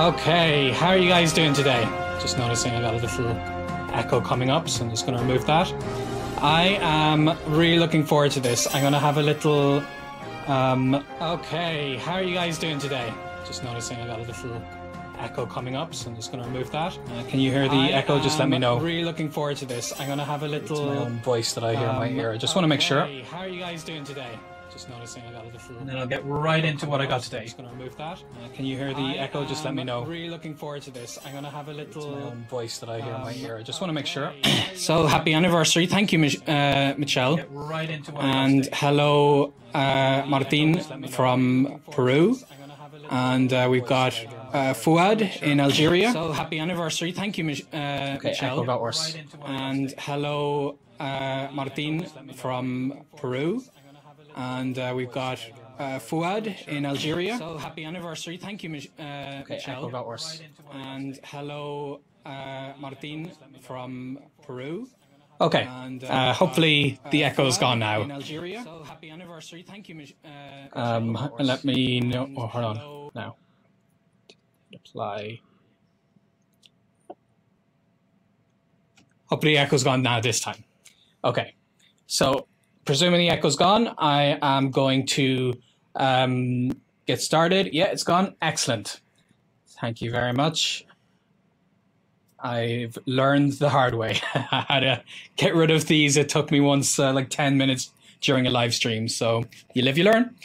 Okay, how are you guys doing today? Just noticing I got a little echo coming up, so I'm just going to remove that. I am really looking forward to this. I'm going to have a little... Okay, how are you guys doing today? Just noticing I got a little echo coming up, so I'm just going to remove that. Can you hear the echo? Just let me know. Really looking forward to this. I'm going to have a little... It's my own voice that I hear in my ear. I just want to make sure. How are you guys doing today? Just noticing I got a little... And then I'll get right into what I got today. I'm just going to remove that. Can you hear the echo? Just let me know. Really looking forward to this. I'm going to have a little... It's my own voice that I hear in my ear. I just want to make sure. So, happy anniversary. Thank you, Michelle. Get right into what and hello, Martin from Peru. And we've got Fuad in Algeria. So, happy anniversary. Thank you, Michelle. Got worse. And hello, Martin from Peru. And we've got Fuad in Algeria. So happy anniversary. Thank you, Michelle. Got worse. And hello, Martin from Peru. Okay. And hopefully the echo's gone now. In Algeria. So happy anniversary. Thank you, let me know. Oh, hold on. Now. Apply. Hopefully the echo's gone now this time. Okay. So presuming the echo's gone, I am going to get started. Yeah, it's gone. Excellent. Thank you very much. I've learned the hard way how to get rid of these. It took me once like 10 minutes during a live stream. So you live, you learn.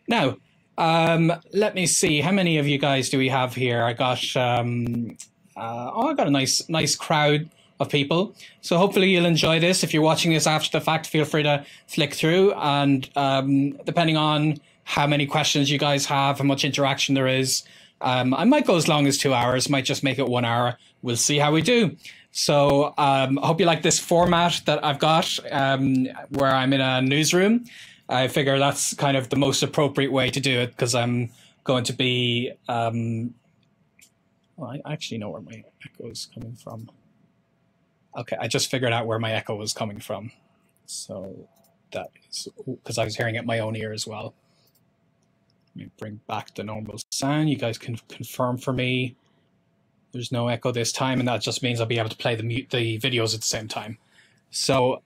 Now, let me see. How many of you guys do we have here? I got, I got a nice crowd of people. So hopefully you'll enjoy this. If you're watching this after the fact, feel free to flick through, and depending on how many questions you guys have, how much interaction there is, I might go as long as 2 hours, might just make it 1 hour. We'll see how we do. So I hope you like this format that I've got, where I'm in a newsroom. I figure that's kind of the most appropriate way to do it, because I'm going to be, well, I actually know where my echo is coming from. Okay, I just figured out where my echo was coming from. So that is because I was hearing it in my own ear as well. Let me bring back the normal sound. You guys can confirm for me there's no echo this time, and that just means I'll be able to play the videos at the same time. So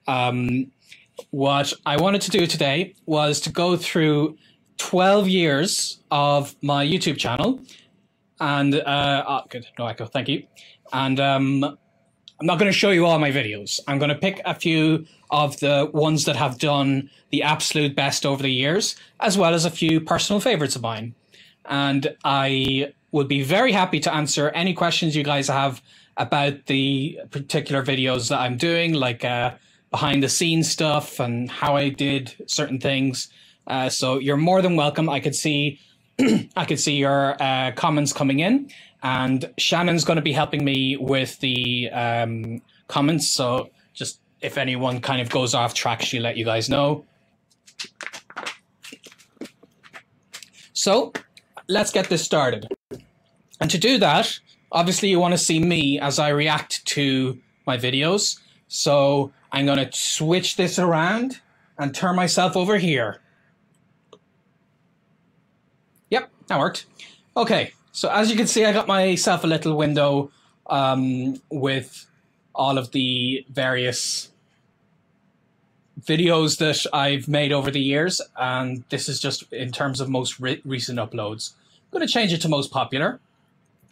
what I wanted to do today was to go through 12 years of my YouTube channel. And, good, no echo, thank you. And I'm not going to show you all my videos. I'm going to pick a few of the ones that have done the absolute best over the years, as well as a few personal favorites of mine. And I would be very happy to answer any questions you guys have about the particular videos that I'm doing, like behind the scenes stuff and how I did certain things. So you're more than welcome. I could see your comments coming in. And Shannon's going to be helping me with the comments. So just if anyone kind of goes off track, she'll let you guys know. So let's get this started. And to do that, obviously you want to see me as I react to my videos. So I'm going to switch this around and turn myself over here. Yep, that worked. Okay. So as you can see, I got myself a little window with all of the various videos that I've made over the years. And this is just in terms of most recent uploads. I'm going to change it to most popular,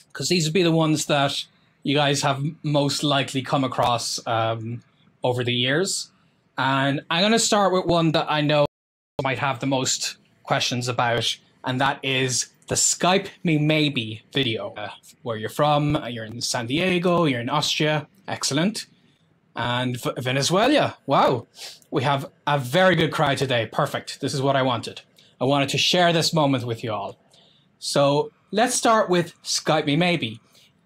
because these would be the ones that you guys have most likely come across over the years. And I'm going to start with one that I know might have the most questions about, and that is the Skype Me Maybe video. Where you're from, you're in San Diego, you're in Austria, excellent. And Venezuela, wow. We have a very good crowd today, perfect. This is what I wanted. I wanted to share this moment with you all. So let's start with Skype Me Maybe.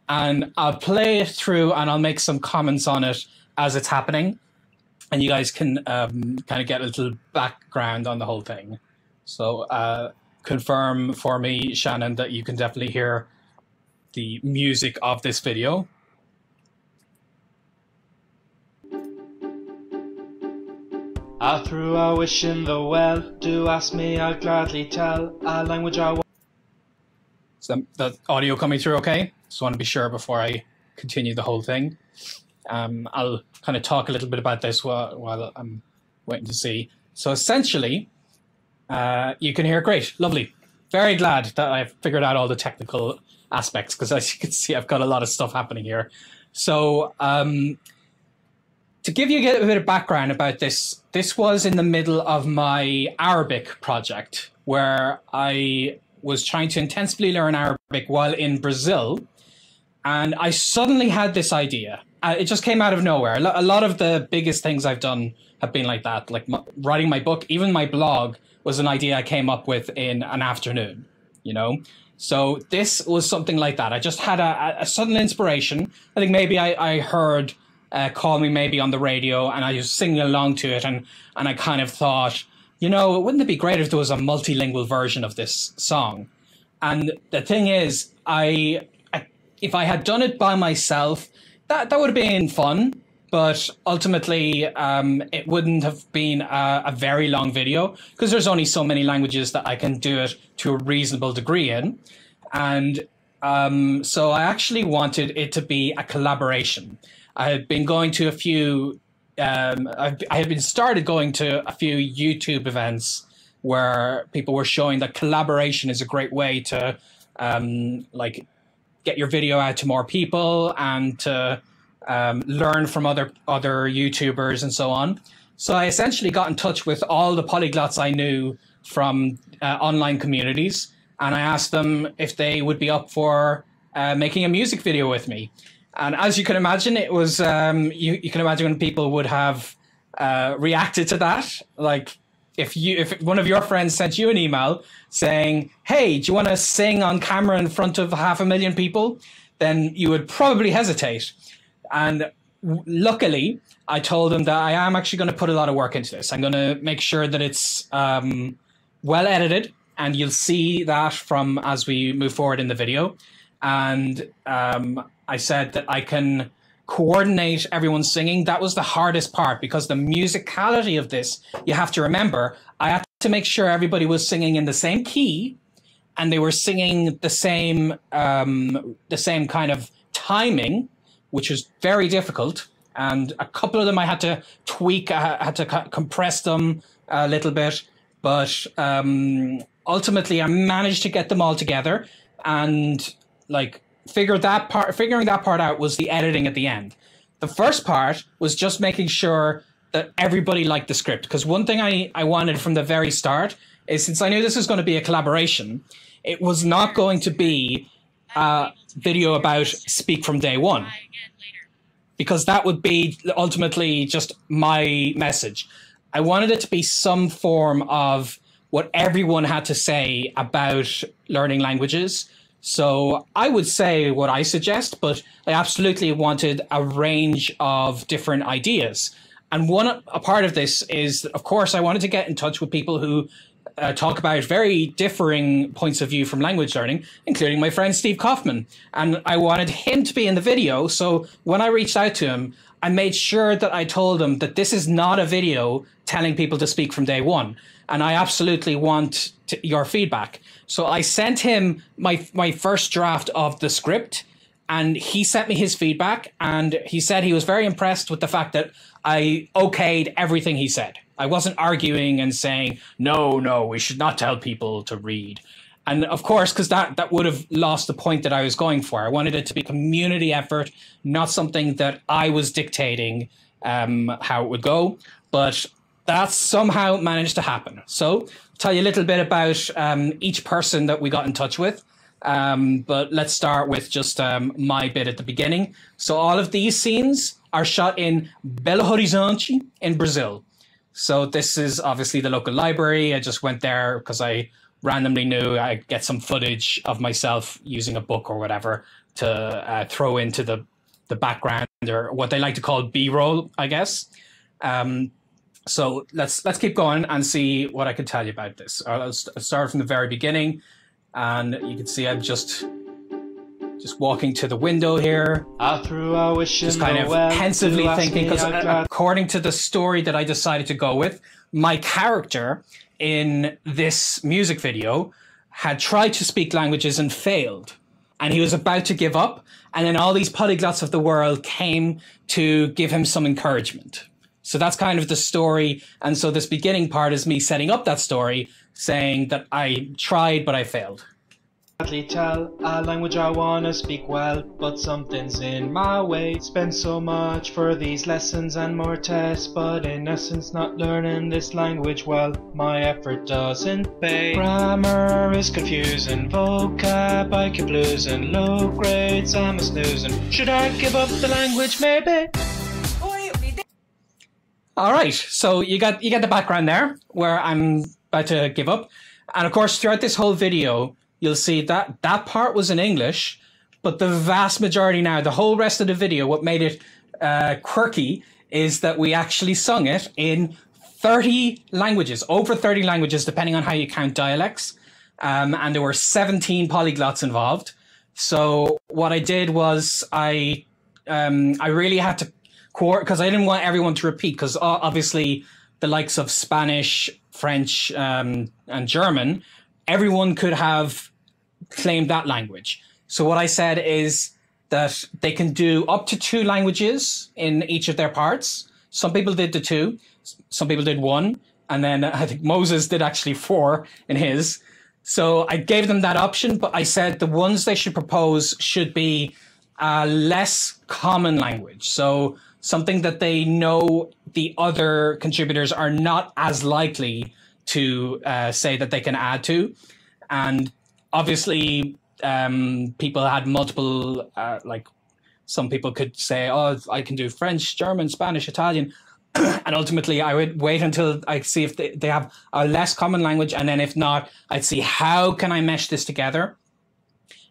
And I'll play it through and I'll make some comments on it as it's happening. And you guys can kind of get a little background on the whole thing. So, confirm for me, Shannon, that you can definitely hear the music of this video. I threw a wish in the well. Do ask me, I'll gladly tell. A language I want. the audio coming through okay? Just want to be sure before I continue the whole thing. I'll kind of talk a little bit about this while I'm waiting to see. So essentially, you can hear great, lovely. Very glad that I've figured out all the technical aspects, because as you can see, I've got a lot of stuff happening here. So to give you a bit of background about this, this was in the middle of my Arabic project, where I was trying to intensively learn Arabic while in Brazil. And I suddenly had this idea. It just came out of nowhere. A lot of the biggest things I've done have been like that, like writing my book, even my blog was an idea I came up with in an afternoon, you know? So this was something like that. I just had a sudden inspiration. I think maybe I heard Call Me Maybe on the radio, and I was singing along to it, and I kind of thought, you know, wouldn't it be great if there was a multilingual version of this song? And the thing is, if I had done it by myself, that would have been fun. But ultimately, it wouldn't have been a very long video, because there's only so many languages that I can do it to a reasonable degree in. And so I actually wanted it to be a collaboration. I had been going to a few, I had been started going to a few YouTube events where people were showing that collaboration is a great way to like get your video out to more people and to learn from other YouTubers and so on. So I essentially got in touch with all the polyglots I knew from online communities, and I asked them if they would be up for making a music video with me. And as you can imagine, it was you can imagine when people would have reacted to that. Like if one of your friends sent you an email saying, "Hey, do you want to sing on camera in front of 500,000 people?" then you would probably hesitate. And luckily, I told them that I am actually going to put a lot of work into this. I'm going to make sure that it's well edited, and you'll see that from as we move forward in the video. And I said that I can coordinate everyone singing. That was the hardest part, because the musicality of this, you have to remember, I had to make sure everybody was singing in the same key, and they were singing the same kind of timing, which was very difficult. And a couple of them I had to tweak, I had to compress them a little bit. But ultimately, I managed to get them all together, and like figuring that part out was the editing at the end. The first part was just making sure that everybody liked the script. Because one thing I wanted from the very start is, since I knew this was going to be a collaboration, it was not going to be a video about speak from day one, because that would be ultimately just my message. I wanted it to be some form of what everyone had to say about learning languages. So I would say what I suggest, but I absolutely wanted a range of different ideas. And a part of this is, of course, I wanted to get in touch with people who talk about very differing points of view from language learning, including my friend Steve Kaufman. And I wanted him to be in the video. So when I reached out to him, I made sure that I told him that this is not a video telling people to speak from day one. And I absolutely want your feedback. So I sent him my first draft of the script, and he sent me his feedback. And he said he was very impressed with the fact that I okayed everything he said. I wasn't arguing and saying, no, we should not tell people to read. And of course, because that would have lost the point that I was going for. I wanted it to be a community effort, not something that I was dictating how it would go. But that somehow managed to happen. So I'll tell you a little bit about each person that we got in touch with. But let's start with just my bit at the beginning. So all of these scenes are shot in Belo Horizonte in Brazil. So this is obviously the local library. I just went there because I randomly knew I'd get some footage of myself using a book or whatever to throw into the background, or what they like to call B-roll, I guess. So let's keep going and see what I can tell you about this. I'll start from the very beginning, and you can see I'm just walking to the window here, just kind of pensively thinking, because according to the story that I decided to go with, my character in this music video had tried to speak languages and failed. And he was about to give up. And then all these polyglots of the world came to give him some encouragement. So that's kind of the story. And so this beginning part is me setting up that story, saying that I tried, but I failed. Tell a language I wanna speak well, but something's in my way. Spend so much for these lessons and more tests, but in essence not learning this language well. My effort doesn't pay. Grammar is confusing, vocab I keep losing, low grades I'm a snoozing. Should I give up the language maybe? All right, so you get the background there, where I'm about to give up. And of course, throughout this whole video, you'll see that that part was in English, but the vast majority now, the whole rest of the video, what made it quirky is that we actually sung it in 30 languages, over 30 languages, depending on how you count dialects. And there were 17 polyglots involved. So what I did was I really had to, because I didn't want everyone to repeat, because obviously the likes of Spanish, French, and German, everyone could have claimed that language. So what I said is that they can do up to 2 languages in each of their parts. Some people did the 2, some people did 1, and then I think Moses did actually 4 in his. So I gave them that option, but I said the ones they should propose should be a less common language. So something that they know the other contributors are not as likely to say that they can add to. And obviously, people had multiple, like some people could say, oh, I can do French, German, Spanish, Italian. And ultimately, I would wait until I see if they have a less common language. And then if not, I'd see how can I mesh this together?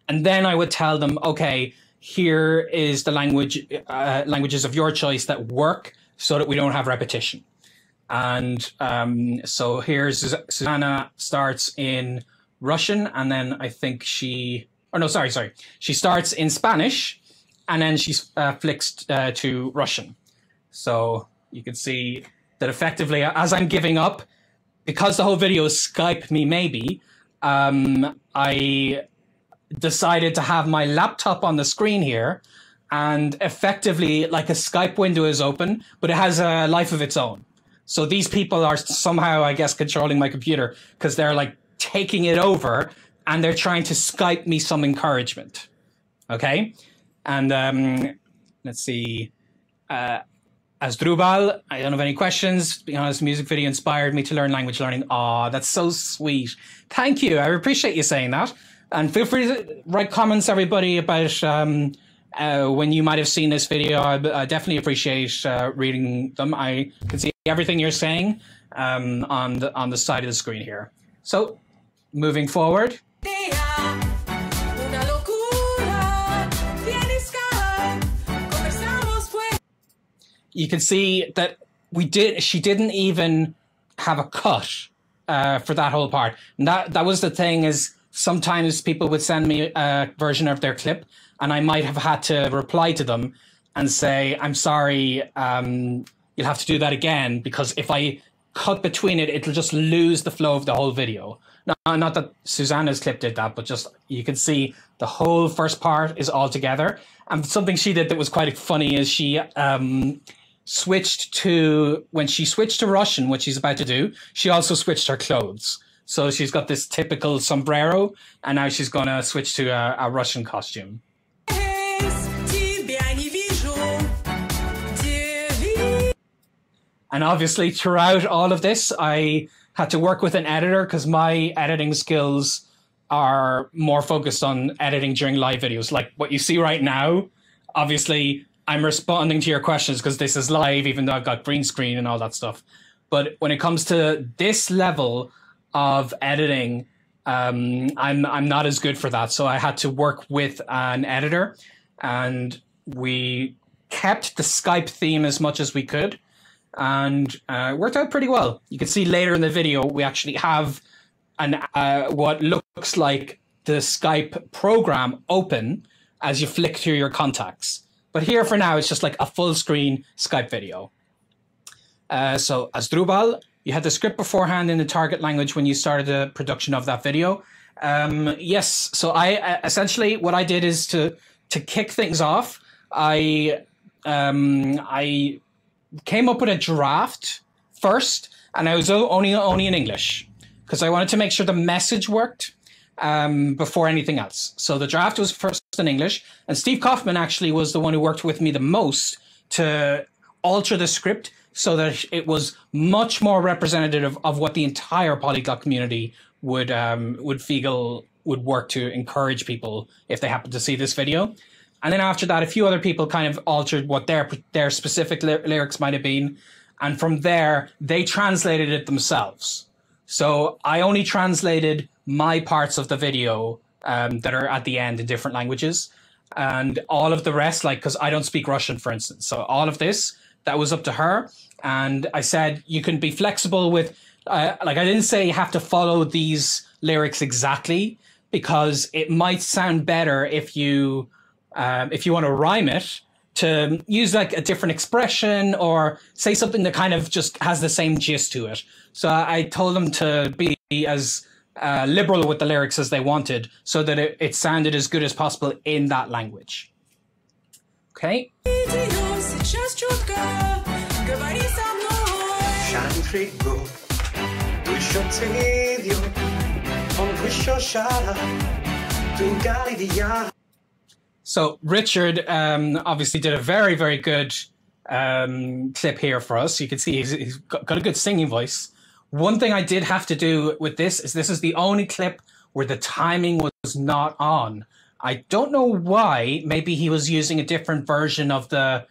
And then I would tell them, OK, here is the languages of your choice that work so that we don't have repetition. And so here's Susanna starts in Russian, and then I think she starts in Spanish, and then she flicks to Russian. So you can see that effectively, as I'm giving up, because the whole video is Skype Me Maybe, I decided to have my laptop on the screen here, and effectively like a Skype window is open, but it has a life of its own. So these people are somehow, I guess, controlling my computer because they're like taking it over and they're trying to Skype me some encouragement. Okay. And let's see. Asdrubal, I don't have any questions. To be honest, music video inspired me to learn language learning. Aw, that's so sweet. Thank you. I appreciate you saying that. And feel free to write comments, everybody, about when you might have seen this video. I definitely appreciate reading them. I can see everything you're saying on the side of the screen here. So, moving forward. You can see that she didn't even have a cut for that whole part. And that was the thing, is sometimes people would send me a version of their clip and I might have had to reply to them and say, I'm sorry, you'll have to do that again, because if I cut between it, it'll just lose the flow of the whole video. Not that Susanna's clip did that, but just you can see the whole first part is all together. And something she did that was quite funny is she switched to, when she switched to Russian, which she's about to do, she also switched her clothes. So she's got this typical sombrero, and now she's going to switch to a Russian costume. And obviously, throughout all of this, I had to work with an editor because my editing skills are more focused on editing during live videos. Like what you see right now, obviously, I'm responding to your questions because this is live, even though I've got green screen and all that stuff. But when it comes to this level of editing, I'm not as good for that. So I had to work with an editor, and we kept the Skype theme as much as we could, and worked out pretty well. You can see later in the video, we actually have what looks like the Skype program open as you flick through your contacts. But here for now, it's just like a full screen Skype video. So Asdrubal, you had the script beforehand in the target language when you started the production of that video. Yes. So I essentially what I did is to kick things off. I came up with a draft first, and I was only in English because I wanted to make sure the message worked before anything else. So the draft was first in English, and Steve Kaufman actually was the one who worked with me the most to alter the script so that it was much more representative of what the entire polyglot community would feel would work to encourage people if they happen to see this video. And then after that, a few other people kind of altered what their specific lyrics might have been. And from there, they translated it themselves. So I only translated my parts of the video that are at the end in different languages. And all of the rest, like, because I don't speak Russian, for instance. So all of this, that was up to her. And I said, you can be flexible with, like, I didn't say you have to follow these lyrics exactly, because it might sound better if you want to rhyme it, to use like a different expression or say something that kind of just has the same gist to it. So I told them to be as liberal with the lyrics as they wanted so that it sounded as good as possible in that language. Okay. So Richard obviously did a very, very good clip here for us. You can see he's got a good singing voice. One thing I did have to do with this is the only clip where the timing was not on. I don't know why. Maybe he was using a different version of the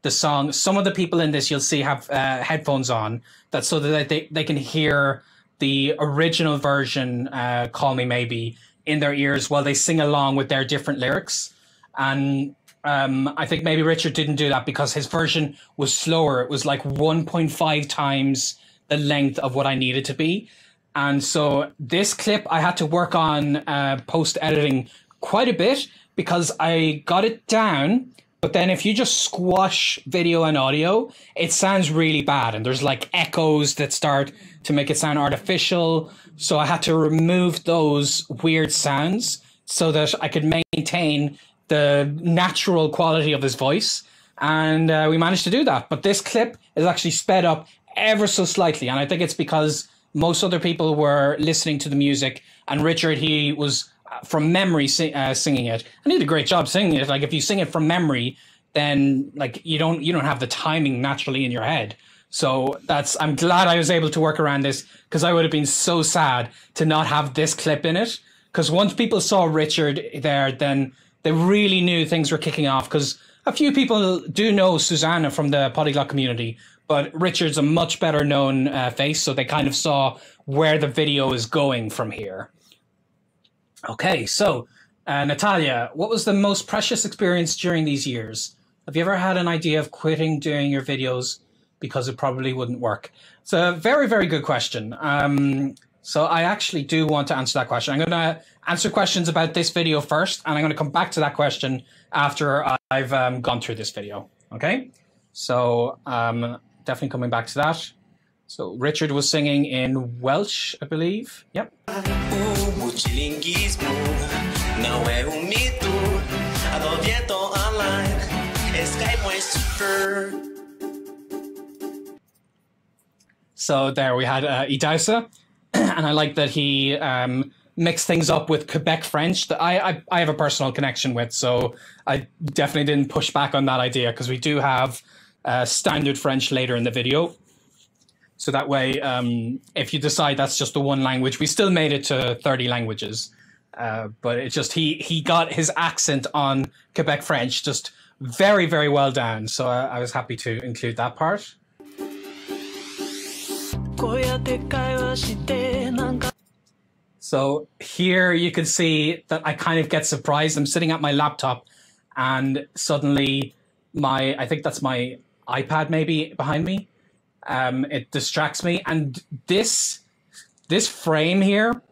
song. Some of the people in this you'll see have headphones on, that's so that they can hear the original version, Call Me Maybe, in their ears while they sing along with their different lyrics. And I think maybe Richard didn't do that because his version was slower. It was like 1.5 times the length of what I needed to be. And so this clip I had to work on post-editing quite a bit because I got it down. But then if you just squash video and audio, it sounds really bad. And there's like echoes that start to make it sound artificial. So I had to remove those weird sounds so that I could maintain the natural quality of his voice. And we managed to do that. But this clip is actually sped up ever so slightly. And I think it's because most other people were listening to the music, and Richard, he was from memory singing it. And he did a great job singing it. Like if you sing it from memory, then like you don't have the timing naturally in your head. So I'm glad I was able to work around this, because I would have been so sad to not have this clip in it. Because once people saw Richard there, then they really knew things were kicking off, because a few people do know Susanna from the polyglot community, but Richard's a much better known face, so they kind of saw where the video is going from here. Okay, so Natalia, what was the most precious experience during these years? Have you ever had an idea of quitting doing your videos because it probably wouldn't work? It's a very, very good question. So I actually do want to answer that question. I'm going to answer questions about this video first, and I'm going to come back to that question after I've gone through this video. Okay, so definitely coming back to that. So Richard was singing in Welsh, I believe. Yep. So there we had Idausa, and I like that he mixed things up with Quebec French that I have a personal connection with. So I definitely didn't push back on that idea, because we do have standard French later in the video. So that way, if you decide that's just the one language, we still made it to 30 languages. But it's just he got his accent on Quebec French just very, very well down. So I was happy to include that part. So here you can see that I kind of get surprised. I'm sitting at my laptop and suddenly I think that's my iPad maybe behind me. It distracts me. And this frame here,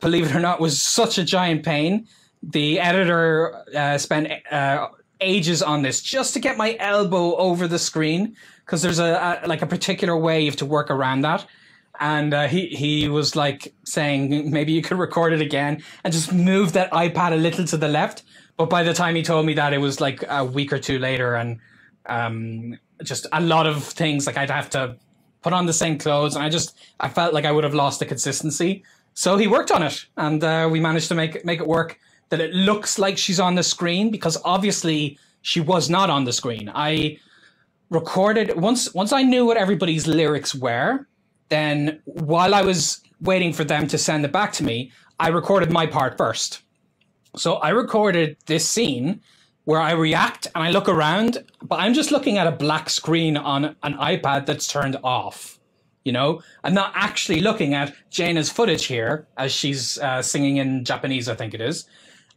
believe it or not, was such a giant pain. The editor spent ages on this just to get my elbow over the screen, because there's a particular way you have to work around that. And he was like saying, maybe you could record it again and just move that iPad a little to the left. But by the time he told me that, it was like a week or two later, and just a lot of things, like I'd have to put on the same clothes, and I felt like I would have lost the consistency. So he worked on it, and we managed to make it work, that it looks like she's on the screen, because obviously she was not on the screen. I recorded, once I knew what everybody's lyrics were, then while I was waiting for them to send it back to me, I recorded my part first. So I recorded this scene where I react and I look around, but I'm just looking at a black screen on an iPad that's turned off. You know, I'm not actually looking at Jaina's footage here as she's singing in Japanese, I think it is.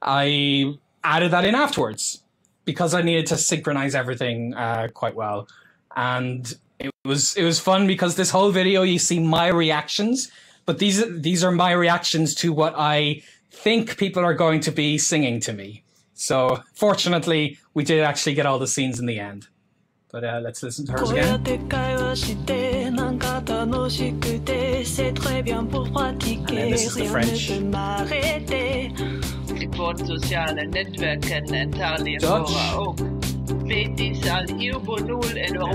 I added that in afterwards because I needed to synchronize everything quite well. And it was fun because this whole video, you see my reactions, but these are my reactions to what I think people are going to be singing to me. So fortunately, we did actually get all the scenes in the end. But let's listen to hers again. And then this is the French.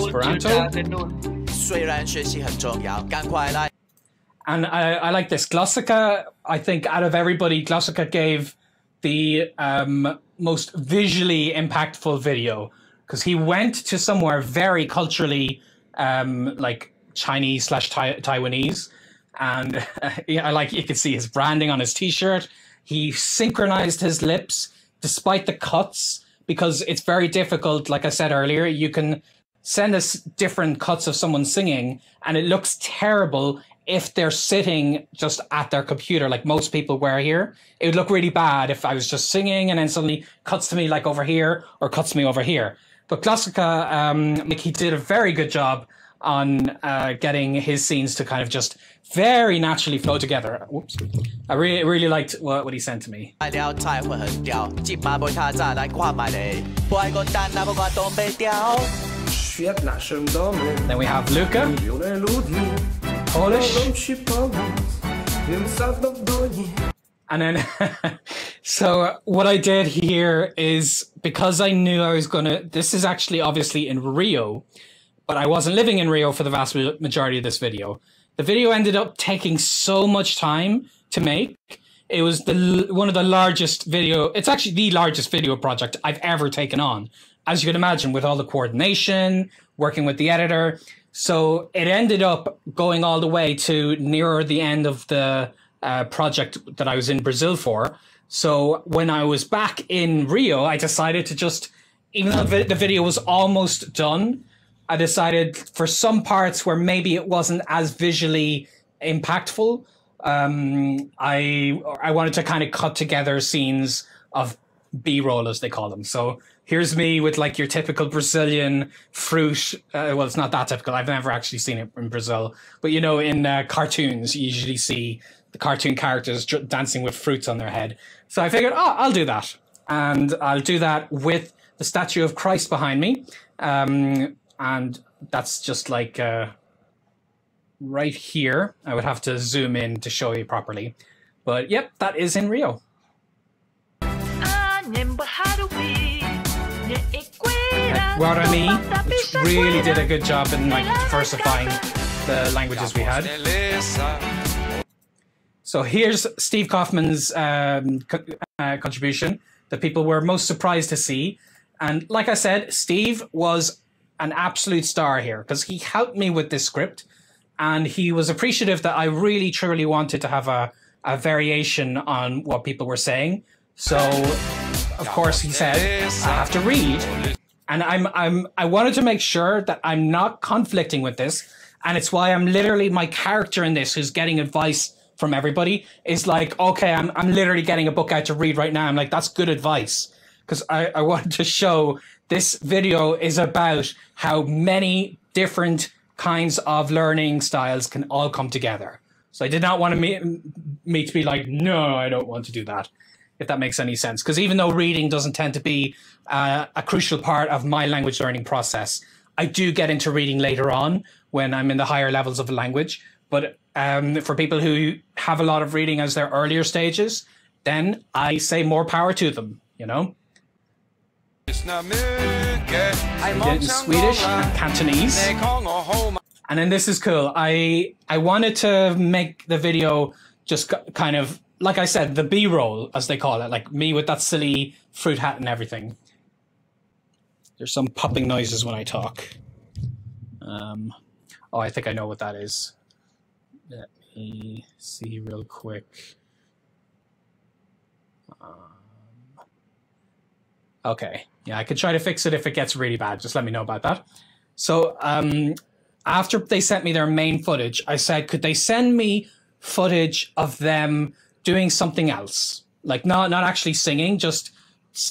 Esperanto. And I like this. Glossica, I think out of everybody, Glossica gave the most visually impactful video, because he went to somewhere very culturally like Chinese / Taiwanese, and I like, you can see his branding on his t-shirt. He synchronized his lips despite the cuts, because it's very difficult. Like I said earlier, you can send us different cuts of someone singing and it looks terrible if they're sitting just at their computer, like most people were here. It would look really bad if I was just singing and then suddenly cuts to me like over here or cuts me over here. But Glossica, he did a very good job on getting his scenes to kind of just very naturally flow together. Whoops. I really liked what he sent to me. Then we have Luca, Polish. And then, so what I did here is, because I knew I was this is actually obviously in Rio, but I wasn't living in Rio for the vast majority of this video. The video ended up taking so much time to make. It was one of the largest it's actually the largest video project I've ever taken on, as you can imagine, with all the coordination, working with the editor. So it ended up going all the way to nearer the end of the project that I was in Brazil for. So when I was back in Rio, I decided to just, even though the video was almost done, I decided for some parts where maybe it wasn't as visually impactful, I wanted to kind of cut together scenes of B-roll, as they call them. So here's me with like your typical Brazilian fruit. Well, it's not that typical. I've never actually seen it in Brazil. But, you know, in cartoons, you usually see the cartoon characters dancing with fruits on their head. So I figured, oh, I'll do that. And I'll do that with the statue of Christ behind me. And that's just like right here. I would have to zoom in to show you properly. But yep, that is in Rio. Guarani, which really did a good job in like diversifying the languages we had. So here's Steve Kaufman's contribution that people were most surprised to see. And like I said, Steve was an absolute star here because he helped me with this script, and he was appreciative that I really truly wanted to have a variation on what people were saying. So of course he said I have to read, and I wanted to make sure that I'm not conflicting with this, and it's why I'm literally, my character in this who's getting advice from everybody is like, okay, I'm literally getting a book out to read right now. I'm like, that's good advice, because I wanted to show this video is about how many different kinds of learning styles can all come together. So I did not want me to be like, no, I don't want to do that, if that makes any sense. Because even though reading doesn't tend to be a crucial part of my language learning process, I do get into reading later on when I'm in the higher levels of the language. But for people who have a lot of reading as their earlier stages, then I say more power to them, you know? I did it in Swedish and Cantonese. And then this is cool. I wanted to make the video just kind of, like I said, the B-roll, as they call it, like me with that silly fruit hat and everything. There's some popping noises when I talk. Oh, I think I know what that is. Let me see real quick. Okay, yeah, I could try to fix it if it gets really bad. Just let me know about that. So after they sent me their main footage, I said, could they send me footage of them doing something else? Like not actually singing, just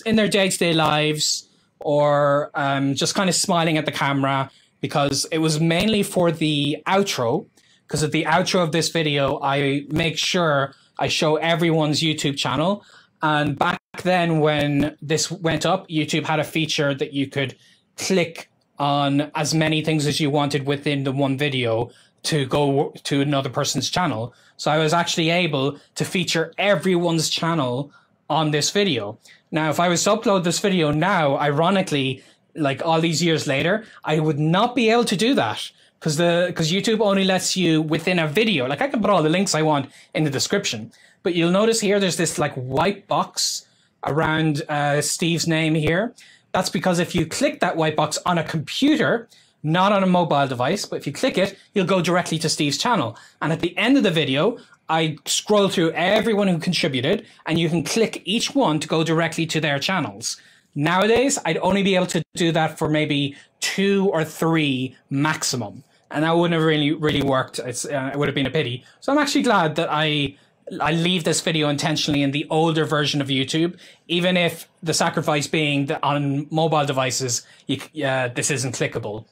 in their day-to-day lives, or just kind of smiling at the camera, because it was mainly for the outro. Because at the outro of this video, I make sure I show everyone's YouTube channel. And back then when this went up, YouTube had a feature that you could click on as many things as you wanted within the one video to go to another person's channel. So I was actually able to feature everyone's channel on this video. Now, if I was to upload this video now, ironically, like all these years later, I would not be able to do that because YouTube only lets you within a video. Like I can put all the links I want in the description, but you'll notice here there's this like white box around Steve's name here. That's because if you click that white box on a computer, not on a mobile device, but if you click it, you'll go directly to Steve's channel. And at the end of the video, I scroll through everyone who contributed, and you can click each one to go directly to their channels. Nowadays, I'd only be able to do that for maybe 2 or 3 maximum. And that wouldn't have really worked. It would have been a pity. So I'm actually glad that I leave this video intentionally in the older version of YouTube, even if the sacrifice being that on mobile devices, this isn't clickable.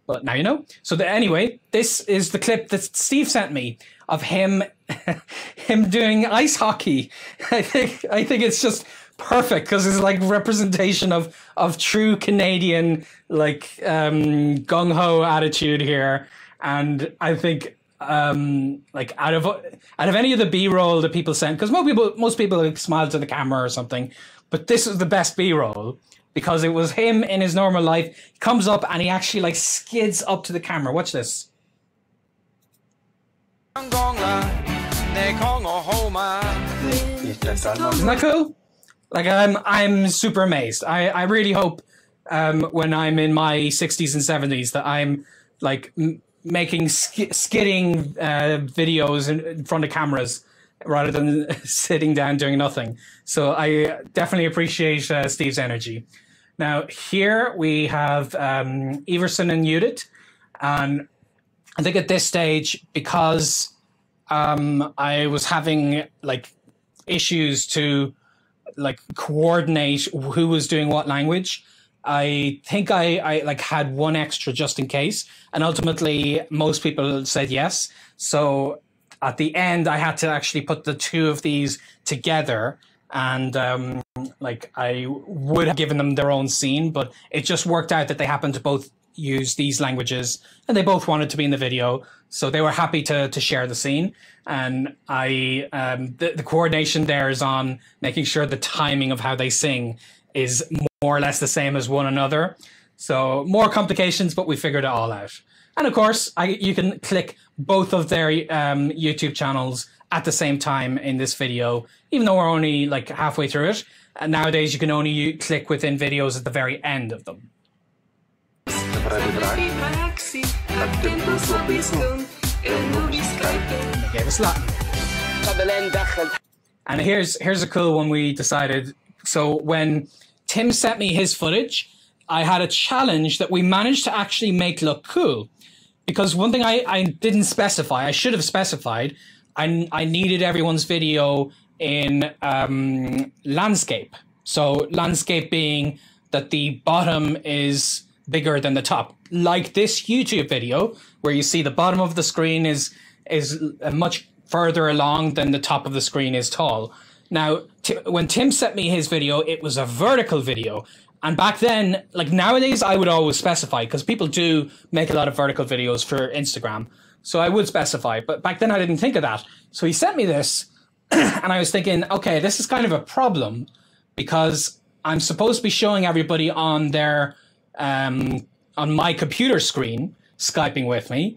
But now you know. So anyway, this is the clip that Steve sent me of him doing ice hockey. I think it's just perfect because it's like representation of true Canadian like gung-ho attitude here. And I think like out of any of the B-roll that people sent, because most people like smiled to the camera or something, but this is the best B-roll because it was him in his normal life. He comes up and he actually like skids up to the camera. Watch this. Isn't that cool? Like I'm super amazed. I really hope when I'm in my 60s and 70s that I'm like making skidding videos in front of cameras rather than sitting down doing nothing. So I definitely appreciate Steve's energy. Now here we have Everson and Judith, and I think at this stage, because I was having like issues to like coordinate who was doing what language, I think I like had one extra just in case, and ultimately most people said yes. So at the end, I had to actually put the 2 of these together, and like I would have given them their own scene, but it just worked out that they happened to both use these languages, and they both wanted to be in the video, so they were happy to share the scene. And the coordination there is on making sure the timing of how they sing is more or less the same as one another. So more complications, but we figured it all out. And of course, you can click both of their YouTube channels at the same time in this video, even though we're only like halfway through it. And nowadays, you can only click within videos at the very end of them. They gave us Latin. And here's a cool one we decided. So when Tim sent me his footage, I had a challenge that we managed to actually make look cool. Because one thing I didn't specify, I should have specified, I needed everyone's video in landscape. So landscape being that the bottom is bigger than the top. Like this YouTube video, where you see the bottom of the screen is much further along than the top of the screen is tall. Now, when Tim sent me his video, it was a vertical video. And back then, like nowadays, I would always specify, because people do make a lot of vertical videos for Instagram. So I would specify, but back then I didn't think of that. So he sent me this and I was thinking, okay, this is kind of a problem because I'm supposed to be showing everybody on their, on my computer screen, Skyping with me.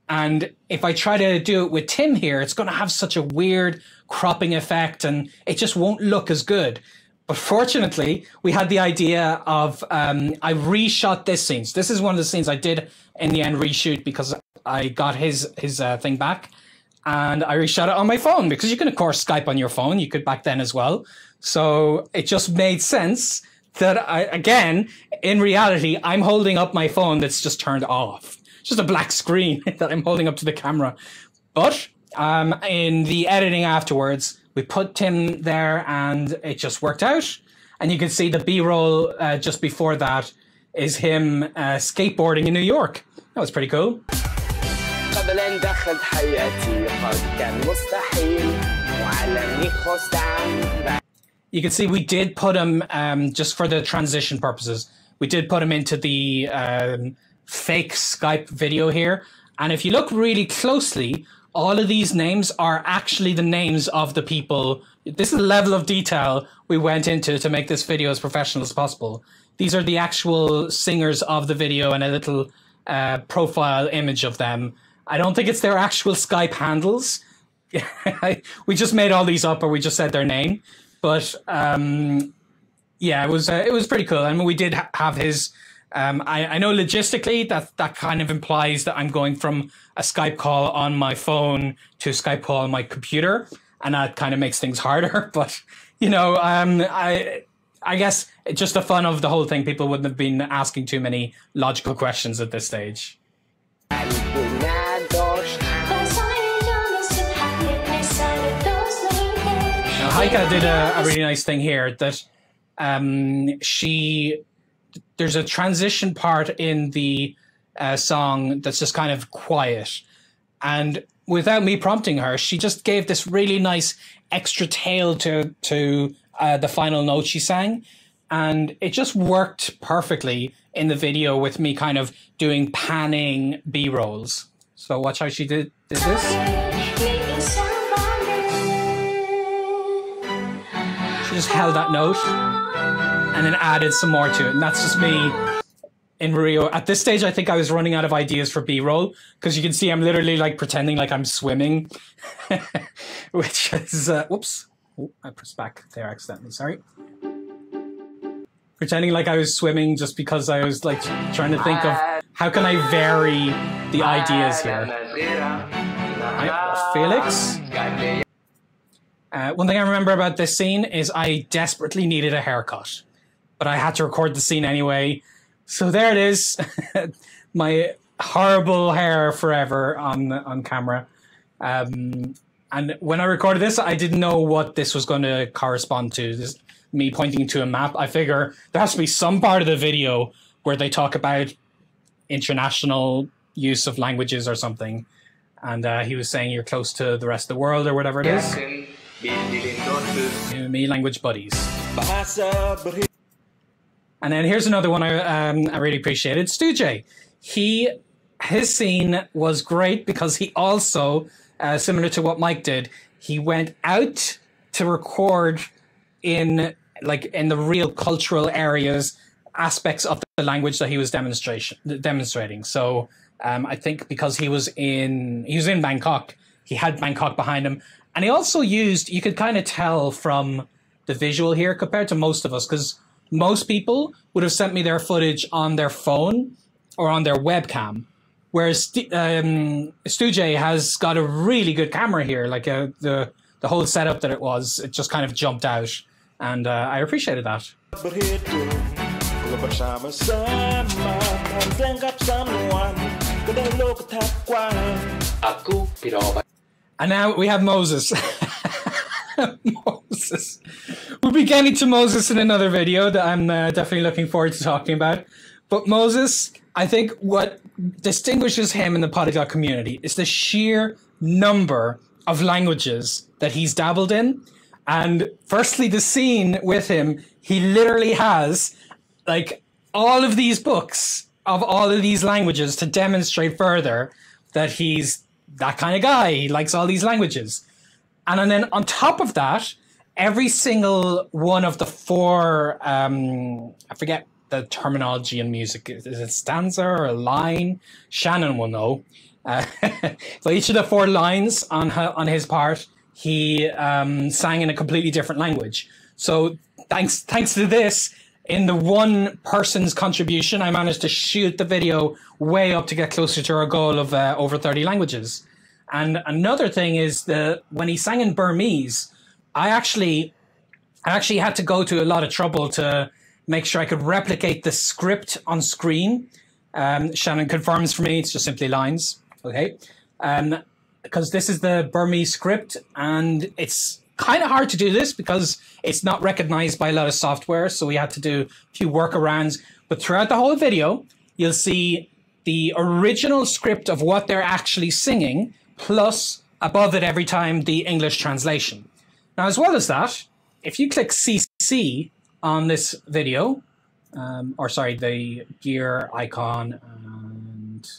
And if I try to do it with Tim here, it's going to have such a weird cropping effect and it just won't look as good. But fortunately, we had the idea of, I reshot this scene. So this is one of the scenes I did in the end reshoot because I got his thing back. And I reshot it on my phone because you can, of course, Skype on your phone. You could back then as well. So it just made sense that again, in reality, I'm holding up my phone that's just turned off. Just a black screen that I'm holding up to the camera. But in the editing afterwards, we put Tim there and it just worked out. And you can see the B-roll just before that is him skateboarding in New York. That was pretty cool. You can see we did put him, just for the transition purposes, we did put him into the fake Skype video here. And if you look really closely, all of these names are actually the names of the people. This is the level of detail we went into to make this video as professional as possible. These are the actual singers of the video and a little profile image of them. I don't think it's their actual Skype handles. We just made all these up, or we just said their name. But yeah, it was pretty cool. I mean, we did have his. I know logistically that kind of implies that I'm going from a Skype call on my phone to a Skype call on my computer, and that kind of makes things harder. But you know, I guess it's just the fun of the whole thing. People wouldn't have been asking too many logical questions at this stage. Now, Heike did a really nice thing here that there's a transition part in the song that's just kind of quiet. And without me prompting her, she just gave this really nice extra tail to the final note she sang. And it just worked perfectly in the video with me kind of doing panning B-rolls. So watch how she did this. She just held that note and then added some more to it. And that's just me in Rio. At this stage, I think I was running out of ideas for B-roll because you can see I'm literally like pretending like I'm swimming, which is, whoops. Oh, I pressed back there accidentally, sorry. Pretending like I was swimming just because I was like trying to think of how can I vary the ideas here. Right, Felix. One thing I remember about this scene is I desperately needed a haircut, but I had to record the scene anyway. So there it is, my horrible hair forever on camera. And when I recorded this, I didn't know what this was going to correspond to. This, me pointing to a map. I figure there has to be some part of the video where they talk about international use of languages or something. And he was saying you're close to the rest of the world or whatever it is. Me language buddies. And then here's another one I really appreciated. Stu J. His scene was great because he also, similar to what Mike did, he went out to record in the real cultural areas, aspects of the language that he was demonstrating. So I think because he was in Bangkok, he had Bangkok behind him. And he also used, you could kind of tell from the visual here compared to most of us, because most people would have sent me their footage on their phone or on their webcam. Whereas Stu J has got a really good camera here. Like the whole setup that it just kind of jumped out. And I appreciated that. And now we have Moses. Moses. We'll be getting to Moses in another video that I'm definitely looking forward to talking about. But Moses, I think what distinguishes him in the polyglot community is the sheer number of languages that he's dabbled in. And firstly, the scene with him, he literally has like all of these books of all of these languages to demonstrate further that he's that kind of guy. He likes all these languages. And then on top of that, every single one of the four, I forget the terminology in music. Is it a stanza or a line? Shannon will know. So each of the four lines on his part, he sang in a completely different language. So thanks to this, in the one person's contribution, I managed to shoot the video way up to get closer to our goal of over 30 languages. And another thing is that when he sang in Burmese, I actually had to go to a lot of trouble to make sure I could replicate the script on screen. Shannon confirms for me, it's just simply lines. Okay. Because this is the Burmese script, and it's kind of hard to do this because it's not recognized by a lot of software. So we had to do a few workarounds. But throughout the whole video, you'll see the original script of what they're actually singing, plus above it every time the English translation. Now, as well as that, if you click CC on this video, or sorry, the gear icon and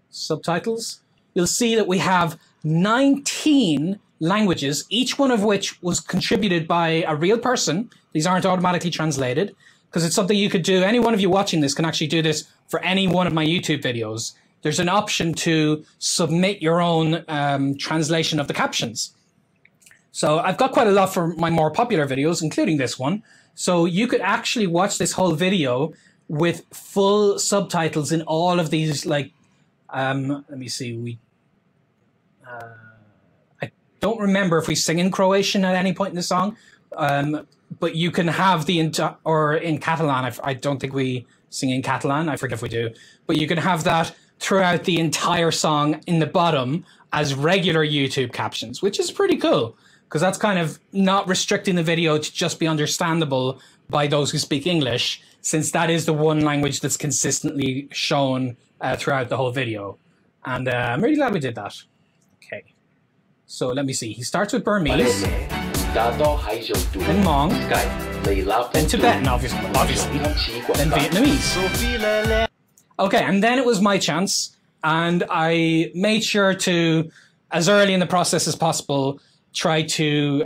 subtitles, you'll see that we have 19 languages, each one of which was contributed by a real person. These aren't automatically translated, because it's something you could do. Any one of you watching this can actually do this for any one of my YouTube videos. There's an option to submit your own translation of the captions. So I've got quite a lot for my more popular videos, including this one. So you could actually watch this whole video with full subtitles in all of these, like, let me see, I don't remember if we sing in Croatian at any point in the song, but you can have the or in Catalan. I don't think we sing in Catalan. I forget if we do, but you can have that throughout the entire song in the bottom as regular YouTube captions, which is pretty cool because that's kind of not restricting the video to just be understandable by those who speak English, since that is the one language that's consistently shown throughout the whole video. And I'm really glad we did that. Okay. So let me see. He starts with Burmese, then Hmong, then Tibetan, obviously, then Vietnamese. Okay, and then it was my chance, and I made sure to, as early in the process as possible, try to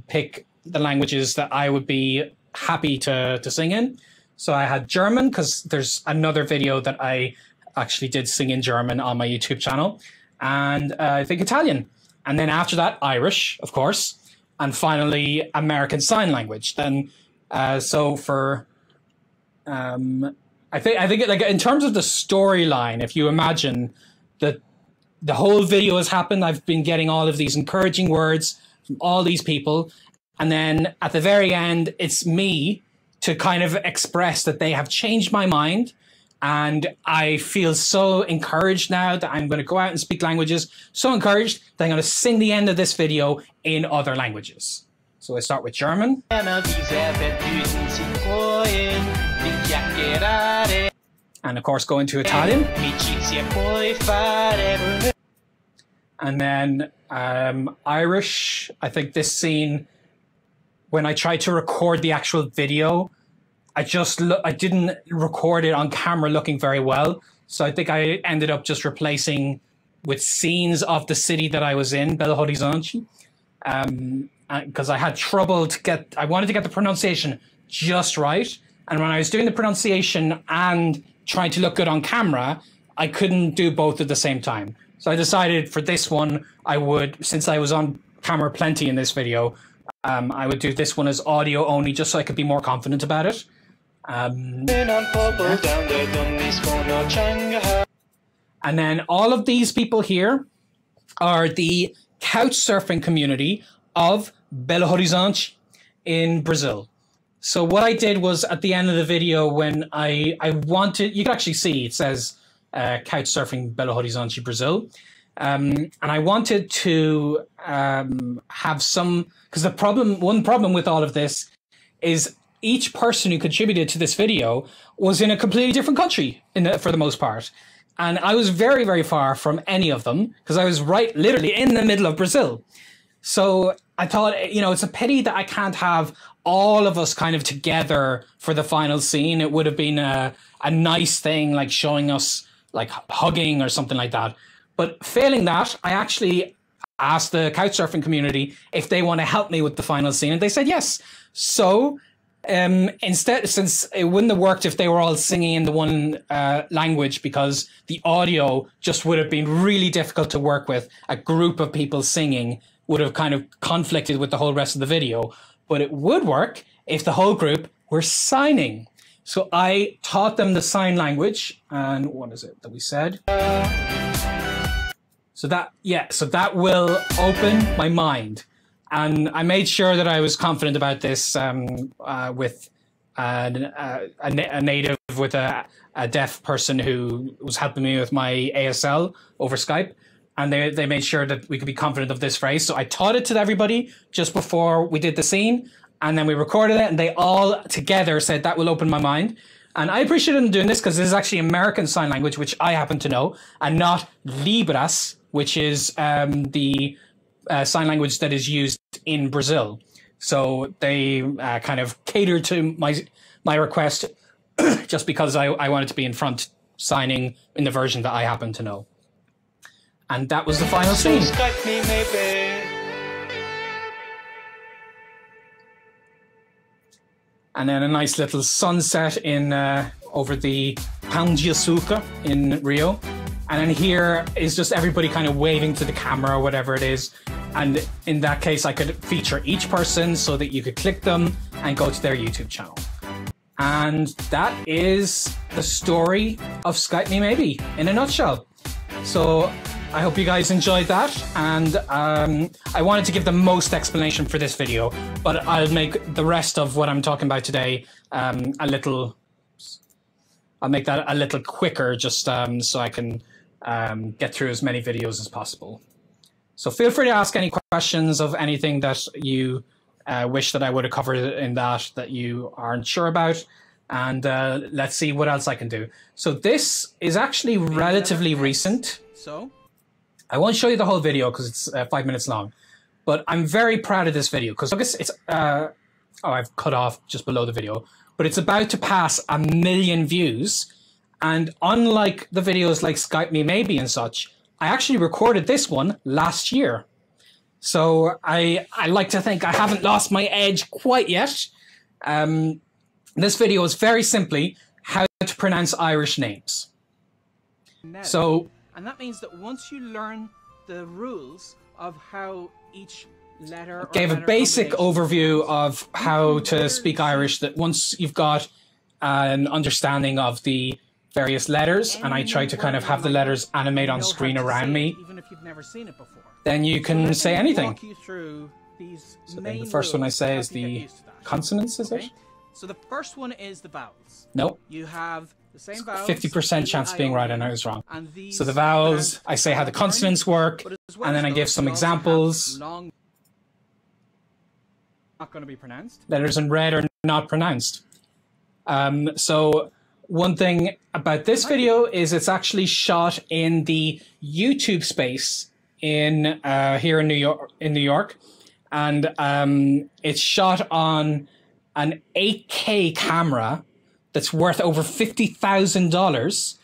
pick the languages that I would be happy to sing in. So I had German, because there's another video that I actually did sing in German on my YouTube channel, and I think Italian. And then after that, Irish, of course, and finally American Sign Language. Then, so for, I think like in terms of the storyline, if you imagine that the whole video has happened, I've been getting all of these encouraging words from all these people, and then at the very end, it's me to kind of express that they have changed my mind. And I feel so encouraged now that I'm going to go out and speak languages. So encouraged that I'm going to sing the end of this video in other languages. So I start with German. And of course go into Italian. And then Irish. I think this scene, when I tried to record the actual video, I didn't record it on camera looking very well. So I think I ended up just replacing with scenes of the city that I was in, Belo Horizonte. Because I had trouble I wanted to get the pronunciation just right. And when I was doing the pronunciation and trying to look good on camera, I couldn't do both at the same time. So I decided for this one, since I was on camera plenty in this video, I would do this one as audio only, just so I could be more confident about it. And then all of these people here are the couch surfing community of Belo Horizonte in Brazil. So what I did was at the end of the video, when I wanted, you can actually see it says couch surfing Belo Horizonte, Brazil. And I wanted to have some, because one problem with all of this is each person who contributed to this video was in a completely different country for the most part. And I was very, very far from any of them because I was literally in the middle of Brazil. So I thought, it's a pity that I can't have all of us kind of together for the final scene. It would have been a nice thing, like showing us like hugging or something like that. But failing that, I actually asked the couchsurfing community if they want to help me with the final scene, and they said yes. So instead, since it wouldn't have worked if they were all singing in the one language, because the audio just would have been really difficult to work with. A group of people singing would have kind of conflicted with the whole rest of the video. But it would work if the whole group were signing. So I taught them the sign language. And what is it that we said? So that will open my mind. And I made sure that I was confident about this with a native, with a deaf person who was helping me with my ASL over Skype. And they made sure that we could be confident of this phrase. So I taught it to everybody just before we did the scene. And then we recorded it, and they all together said that will open my mind. And I appreciate them doing this because this is actually American Sign Language, which I happen to know, and not Libras, which is the sign language that is used in Brazil. So they kind of catered to my request just because I wanted to be in front signing in the version that I happen to know. And that was the final scene. Skype Me Maybe. And then a nice little sunset in over the Pão de Açúcar in Rio. And then here is just everybody kind of waving to the camera or whatever it is. And in that case, I could feature each person so that you could click them and go to their YouTube channel. And that is the story of Skype Me Maybe in a nutshell. So I hope you guys enjoyed that. And I wanted to give the most explanation for this video, but I'll make the rest of what I'm talking about today I'll make that a little quicker, just so I can get through as many videos as possible. So feel free to ask any questions of anything that you wish that I would have covered in that you aren't sure about. And let's see what else I can do. So this is actually relatively recent. So I won't show you the whole video because it's 5 minutes long, but I'm very proud of this video because it's, oh, I've cut off just below the video, but it's about to pass 1 million views. And unlike the videos like Skype Me Maybe and such, I actually recorded this one last year. So I like to think I haven't lost my edge quite yet. This video is very simply how to pronounce Irish names. And that means that once you learn the rules of how each letter gave a basic overview of how to speak Irish, that once you've got an understanding of the various letters, and I try to kind of have the letters animate on screen around me, even if you've never seen it before, then you can say anything. So the first one I say is the consonants, is it? So the first one is the vowels. Nope. You have the same vowels. 50% chance of being right, and I was wrong. So the vowels, I say how the consonants work, and then I give some examples. Not going to be pronounced. Letters in red are not pronounced. So one thing about this video is it's actually shot in the YouTube space in here in New York, and it's shot on an 8K camera that's worth over $50,000,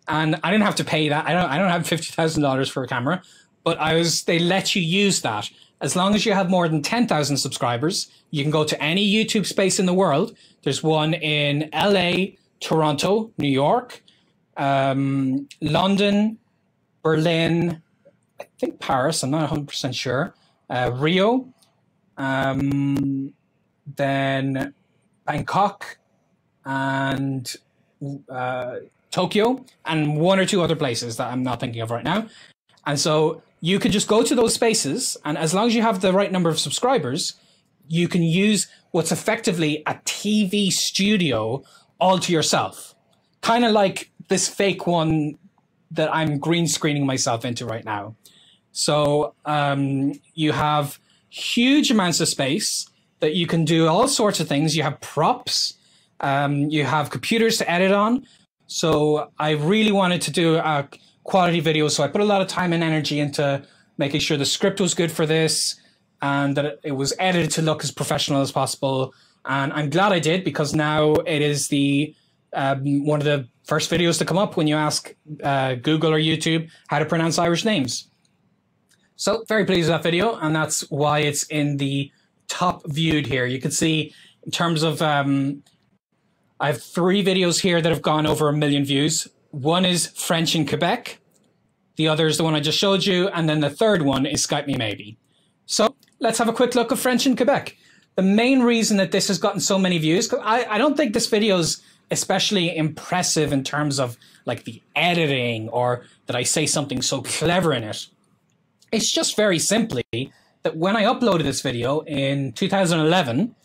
and I didn't have to pay that. I don't have $50,000 for a camera, but they let you use that as long as you have more than 10,000 subscribers. You can go to any YouTube space in the world. There's one in LA, Toronto, New York, London, Berlin, I think Paris, I'm not 100% sure, Rio, then Bangkok, and Tokyo, and one or two other places that I'm not thinking of right now. And so you could just go to those spaces, and as long as you have the right number of subscribers, you can use what's effectively a TV studio all to yourself. Kind of like this fake one that I'm green screening myself into right now. So you have huge amounts of space that you can do all sorts of things. You have props, you have computers to edit on. So I really wanted to do a quality video. So I put a lot of time and energy into making sure the script was good for this and that it was edited to look as professional as possible. And I'm glad I did, because now it is the one of the first videos to come up when you ask Google or YouTube how to pronounce Irish names. So very pleased with that video, and that's why it's in the top viewed here. You can see in terms of, I have 3 videos here that have gone over 1 million views. One is French in Quebec. The other is the one I just showed you. And then the third one is Skype Me Maybe. So let's have a quick look at French in Quebec. The main reason that this has gotten so many views, I don't think this video is especially impressive in terms of like the editing or that I say something so clever in it. It's just very simply that when I uploaded this video in 2011,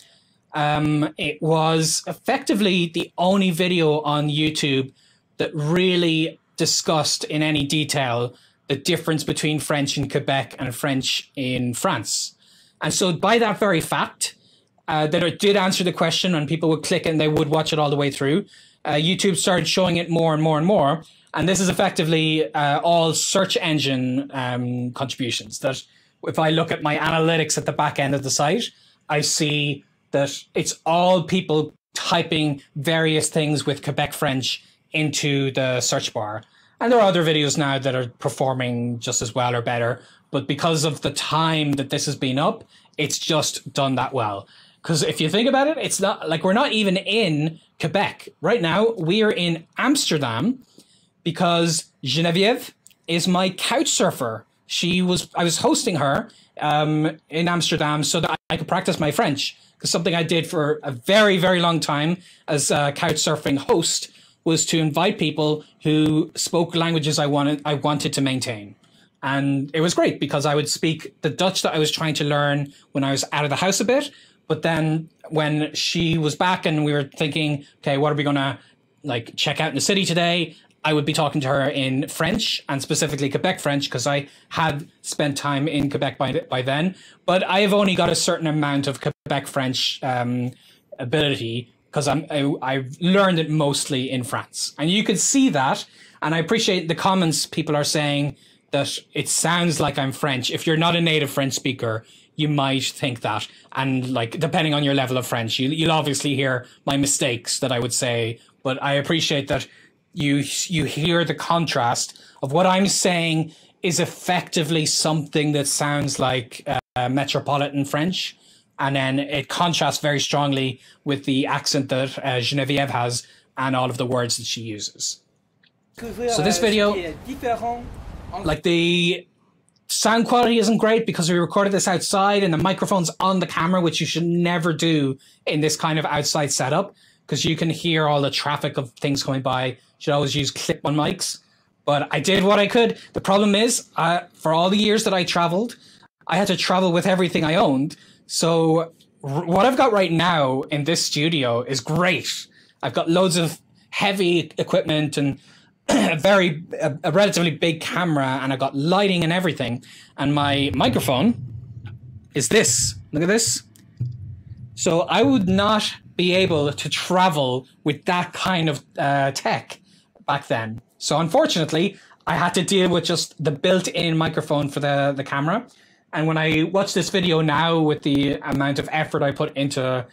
it was effectively the only video on YouTube that really discussed in any detail the difference between French in Quebec and French in France. And so by that very fact, that it did answer the question and people would click and they would watch it all the way through, YouTube started showing it more and more and more. And this is effectively all search engine contributions. That if I look at my analytics at the back end of the site, I see that it's all people typing various things with Quebec French into the search bar. And there are other videos now that are performing just as well or better. But because of the time that this has been up, it's just done that well. Because if you think about it, it's not like we're not even in Quebec. Right now, we are in Amsterdam because Geneviève is my couch surfer. I was hosting her in Amsterdam so that I could practice my French. Because something I did for a very, very long time as a couch surfing host was to invite people who spoke languages I wanted to maintain. And it was great because I would speak the Dutch that I was trying to learn when I was out of the house a bit. But then when she was back and we were thinking, okay, what are we going to like check out in the city today? I would be talking to her in French and specifically Quebec French because I had spent time in Quebec by then. But I have only got a certain amount of Quebec French ability because I've learned it mostly in France. And you could see that. And I appreciate the comments people are saying that it sounds like I'm French. If you're not a native French speaker, you might think that. And like, depending on your level of French, you'll obviously hear my mistakes that I would say. But I appreciate that you hear the contrast of what I'm saying is effectively something that sounds like metropolitan French. And then it contrasts very strongly with the accent that Geneviève has and all of the words that she uses. So this video, like the sound quality isn't great because we recorded this outside and the microphone's on the camera, which you should never do in this kind of outside setup because you can hear all the traffic of things coming by. You should always use clip-on mics. But I did what I could. The problem is, for all the years that I traveled, I had to travel with everything I owned. So what I've got right now in this studio is great. I've got loads of heavy equipment and a relatively big camera, and I've got lighting and everything. And my microphone is this. Look at this. So I would not be able to travel with that kind of tech back then. So unfortunately, I had to deal with just the built-in microphone for the camera. And when I watch this video now with the amount of effort I put into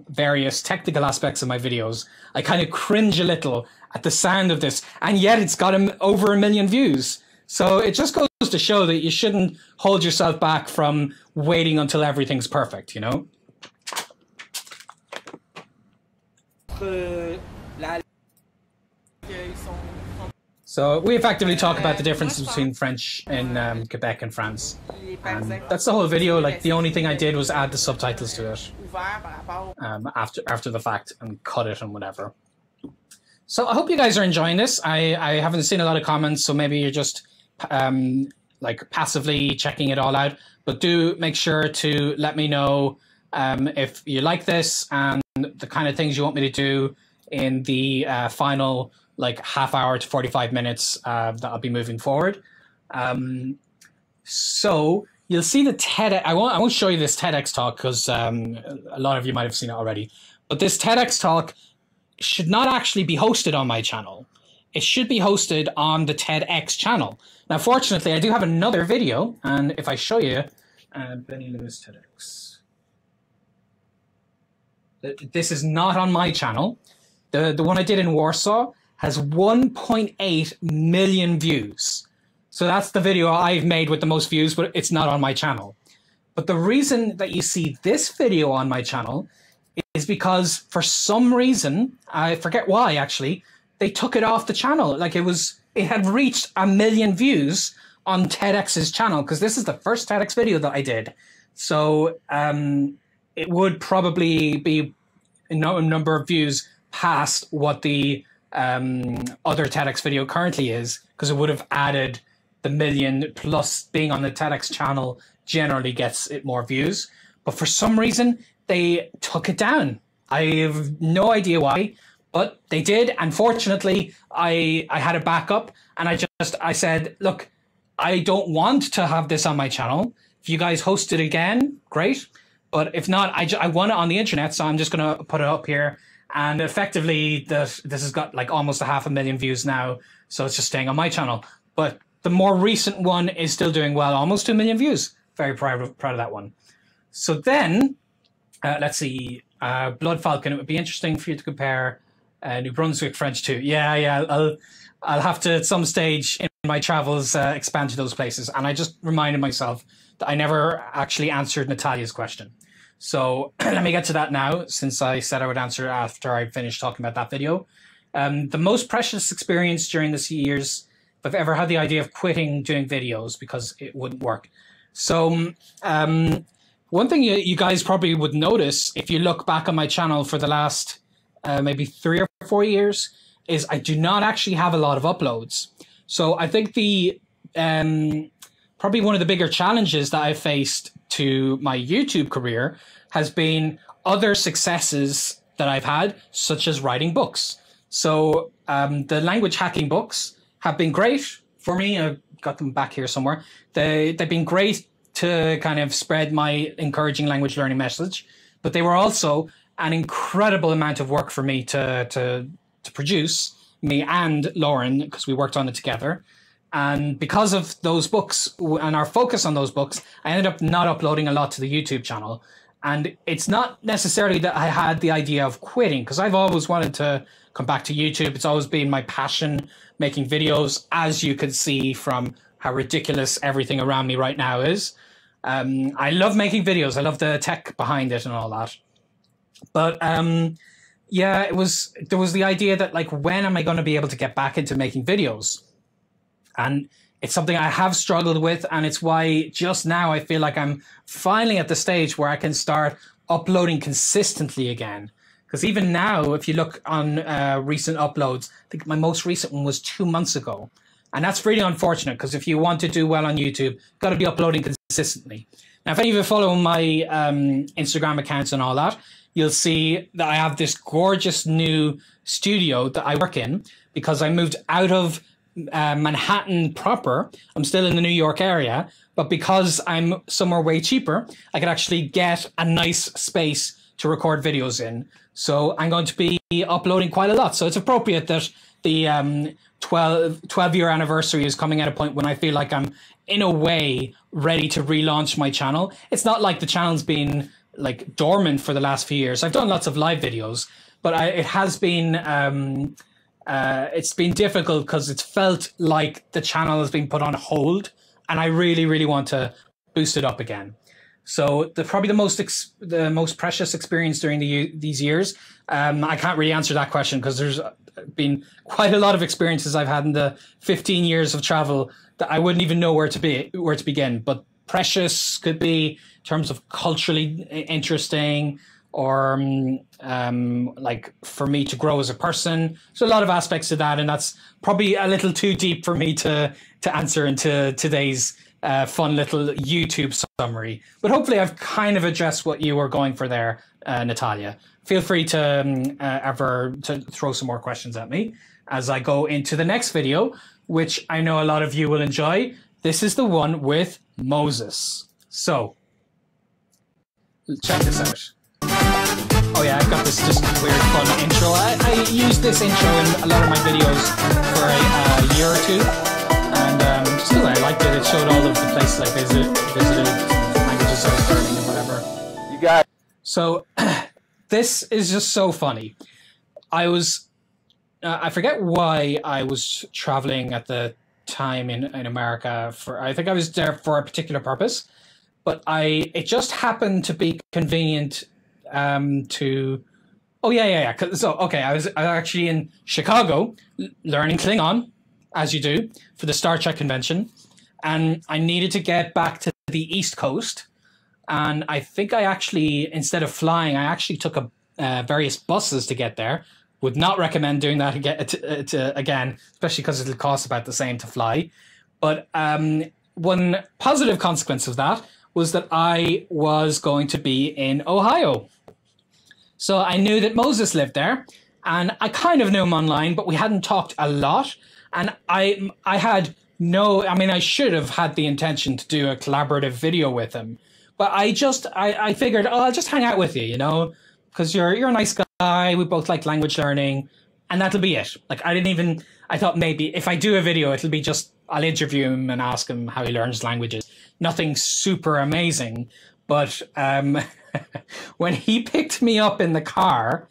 various technical aspects of my videos, I kind of cringe a little at the sound of this. And yet it's got over 1 million views. So it just goes to show that you shouldn't hold yourself back from waiting until everything's perfect, you know? So we effectively talk about the differences between French in Quebec and France. And that's the whole video. Like the only thing I did was add the subtitles to it after the fact and cut it and whatever. So I hope you guys are enjoying this. I haven't seen a lot of comments, so maybe you're just like passively checking it all out. But do make sure to let me know if you like this and the kind of things you want me to do in the final like half hour to 45 minutes that I'll be moving forward. So you'll see the TEDx. I won't show you this TEDx talk because a lot of you might have seen it already. But this TEDx talk should not actually be hosted on my channel. It should be hosted on the TEDx channel. Now, fortunately, I do have another video, and if I show you, Benny Lewis TEDx. This is not on my channel. The one I did in Warsaw has 1.8 million views. So that's the video I've made with the most views, but it's not on my channel. But the reason that you see this video on my channel is because for some reason, I forget why actually, they took it off the channel. Like it had reached 1 million views on TEDx's channel, because this is the first TEDx video that I did. So it would probably be a number of views past what the other TEDx video currently is, because it would have added the 1 million, plus being on the TEDx channel generally gets it more views. But for some reason, they took it down. I have no idea why, but they did. And fortunately, I had a backup, and I said, look, I don't want to have this on my channel. If you guys host it again, great. But if not, I want it on the internet, so I'm just going to put it up here. And effectively, this has got like almost 500,000 views now, so it's just staying on my channel. But the more recent one is still doing well, almost 2 million views. Very proud of that one. So then, let's see, Blood Falcon. It would be interesting for you to compare New Brunswick French too. Yeah. I'll have to at some stage in my travels expand to those places. And I just reminded myself that I never actually answered Natalia's question. So let me get to that now, since I said I would answer after I finished talking about that video. The most precious experience during this years, if I've ever had the idea of quitting doing videos because it wouldn't work. So one thing you guys probably would notice if you look back on my channel for the last maybe 3 or 4 years is I do not actually have a lot of uploads. So I think the probably one of the bigger challenges that I've faced to my YouTube career has been other successes that I've had, such as writing books. So the language hacking books have been great for me. I've got them back here somewhere. They've been great to kind of spread my encouraging language learning message, but they were also an incredible amount of work for me to produce, me and Lauren, because we worked on it together. And because of those books and our focus on those books, I ended up not uploading a lot to the YouTube channel. And it's not necessarily that I had the idea of quitting, because I've always wanted to come back to YouTube. It's always been my passion, making videos, as you can see from how ridiculous everything around me right now is. I love making videos. I love the tech behind it and all that. But yeah, there was the idea that, like, when am I going to be able to get back into making videos? And it's something I have struggled with, and it's why just now I feel like I'm finally at the stage where I can start uploading consistently again. Because even now, if you look on recent uploads, I think my most recent one was 2 months ago. And that's really unfortunate, because if you want to do well on YouTube, you've got to be uploading consistently. Now, if any of you follow my Instagram accounts and all that, you'll see that I have this gorgeous new studio that I work in, because I moved out of Manhattan proper. I'm still in the New York area, but because I'm somewhere way cheaper, I could actually get a nice space to record videos in. So I'm going to be uploading quite a lot. So it's appropriate that the 12-year anniversary is coming at a point when I feel like I'm, in a way, ready to relaunch my channel. It's not like the channel's been like dormant for the last few years. I've done lots of live videos, but it has been it's been difficult because it's felt like the channel has been put on hold, and I really, really want to boost it up again. So probably the most precious experience during these years, I can't really answer that question because there's been quite a lot of experiences I've had in the 15 years of travel that I wouldn't even know where to begin. But precious could be in terms of culturally interesting, or like for me to grow as a person. So a lot of aspects to that, and that's probably a little too deep for me to answer into today's fun little YouTube summary. But hopefully I've kind of addressed what you were going for there, Natalia. Feel free to ever to throw some more questions at me as I go into the next video, which I know a lot of you will enjoy. This is the one with Moses. So check this out. Oh yeah, I've got this just weird fun intro. I used this intro in a lot of my videos for a year or two, and just because I liked it. It showed all of the places I visited, languages I was learning, and whatever. You got it. So this is just so funny. I was, I forget why I was traveling at the time in America for, I think I was there for a particular purpose, but it just happened to be convenient to, oh yeah. So, okay, I was actually in Chicago learning Klingon, as you do, for the Star Trek convention. And I needed to get back to the East Coast. And I think I actually, instead of flying, I actually took various buses to get there. Would not recommend doing that again, especially because it'll cost about the same to fly. But one positive consequence of that was that I was going to be in Ohio. So I knew that Moses lived there, and I kind of knew him online, but we hadn't talked a lot. And I had no, I mean, I should have had the intention to do a collaborative video with him. But I figured, oh, I'll just hang out with you, you know, because you're a nice guy. We both like language learning, and that'll be it. Like, I thought maybe if I do a video, it'll be just, I'll interview him and ask him how he learns languages. Nothing super amazing. But when he picked me up in the car,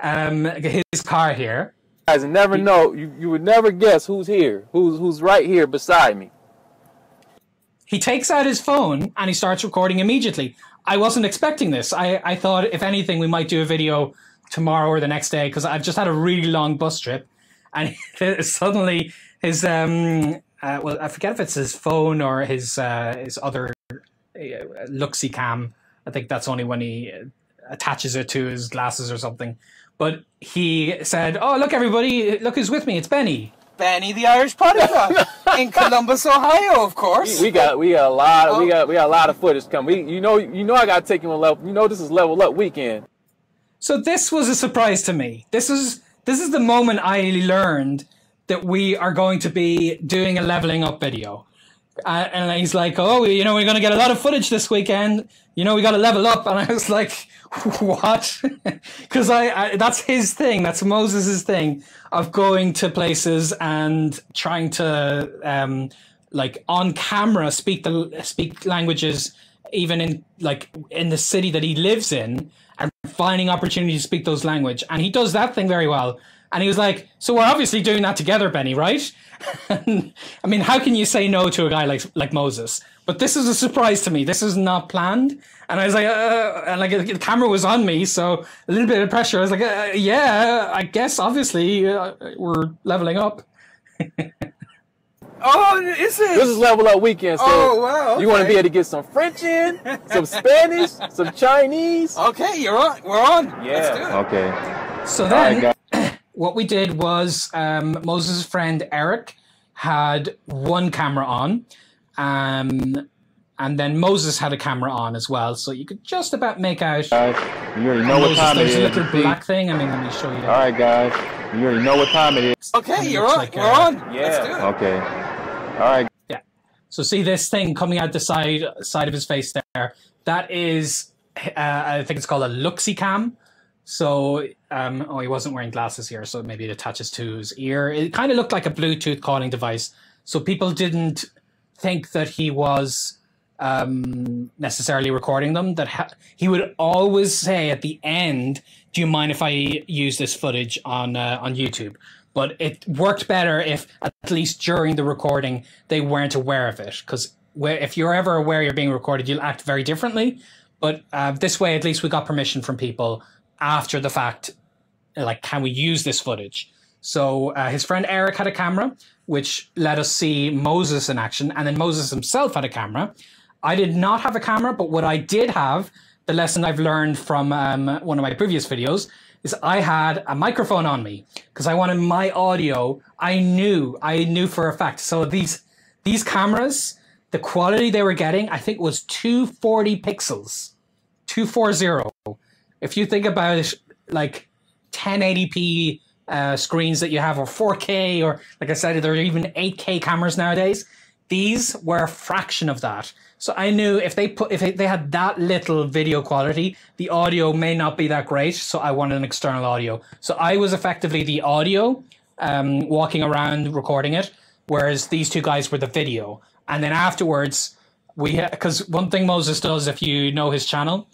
his car here. Guys, never know. You would never guess who's here, who's right here beside me. He takes out his phone and he starts recording immediately. I wasn't expecting this. I thought, if anything, we might do a video tomorrow or the next day, because I've just had a really long bus trip. And suddenly his, well, I forget if it's his phone or his other Luxy cam. I think that's only when he attaches it to his glasses or something. But he said, oh, look, everybody, look who's with me. It's Benny. Benny, the Irish polyglot in Columbus, Ohio, of course. We got a lot. We got a lot of footage coming. You know, I got to take you on level. You know, this is level up weekend. So this was a surprise to me. This is the moment I learned that we are going to be doing a leveling up video. And he's like, oh, you know, we're going to get a lot of footage this weekend. You know, we got to level up. And I was like, what? Because that's his thing. That's Moses's thing of going to places and trying to, like, on camera, speak languages, even in the city that he lives in, and finding opportunities to speak those language. And he does that thing very well. And he was like, so we're obviously doing that together, Benny, right? I mean, how can you say no to a guy like Moses? But this is a surprise to me. This is not planned. And I was like, and like the camera was on me, so a little bit of pressure. I was like, yeah, I guess obviously we're leveling up. Oh, is it? This is level up weekend. So wow. Okay. You want to be able to get some French in, some Spanish, some Chinese. Okay, you're on. We're on. Yeah. Let's do it. Okay. So then, what we did was Moses' friend Eric had one camera on, and then Moses had a camera on as well, so you could just about make out. Guys, you already know what time it is. There's a little black thing. I mean, let me show you. All right, guys, you already know what time it is. Okay, you're on. Like, we're on. Yeah. Let's do it. Okay. All right. Yeah. So see this thing coming out the side of his face there? That is, I think it's called a Luxy cam. So, oh, he wasn't wearing glasses here, so maybe it attaches to his ear. It kind of looked like a Bluetooth calling device. So people didn't think that he was necessarily recording them. That he would always say at the end, do you mind if I use this footage on YouTube? But it worked better if, at least during the recording, they weren't aware of it. Because if you're ever aware you're being recorded, you'll act very differently. But this way, at least we got permission from people after the fact, like, can we use this footage? So his friend Eric had a camera, which let us see Moses in action. And then Moses himself had a camera. I did not have a camera, but what I did have, the lesson I've learned from one of my previous videos, is I had a microphone on me because I wanted my audio. I knew for a fact. So these cameras, the quality they were getting, I think was 240 pixels, 240. If you think about it, like 1080p screens that you have, or 4K, or like I said, there are even 8K cameras nowadays. These were a fraction of that. So I knew if they had that little video quality, the audio may not be that great. So I wanted an external audio. So I was effectively the audio, walking around recording it, whereas these two guys were the video. And then afterwards, because one thing Moses does, if you know his channel,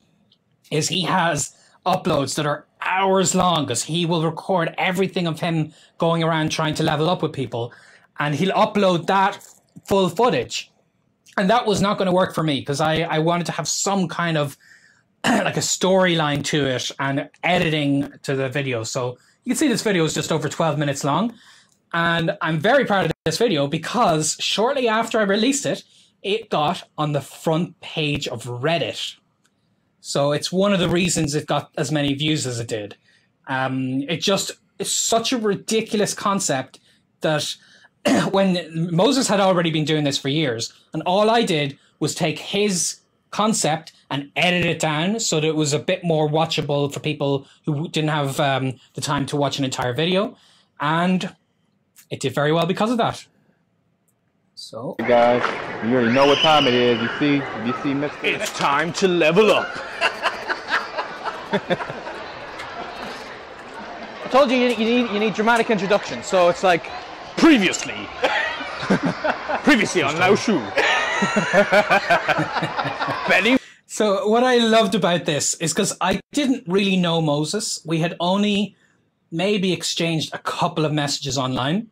is he has uploads that are hours long because he will record everything of him going around trying to level up with people, and he'll upload that full footage. And that was not going to work for me because I wanted to have some kind of like a storyline to it and editing to the video. So you can see this video is just over 12 minutes long. And I'm very proud of this video because shortly after I released it, it got on the front page of Reddit. So it's one of the reasons it got as many views as it did. It's such a ridiculous concept that when Moses had already been doing this for years, and all I did was take his concept and edit it down so that it was a bit more watchable for people who didn't have the time to watch an entire video. And it did very well because of that. So, Hey guys, you already know what time it is. You see, Mr. It's time to level up. I told you you need dramatic introduction. So it's like previously on Lao Shu. Benny. So what I loved about this is because I didn't really know Moses. We had only maybe exchanged a couple of messages online.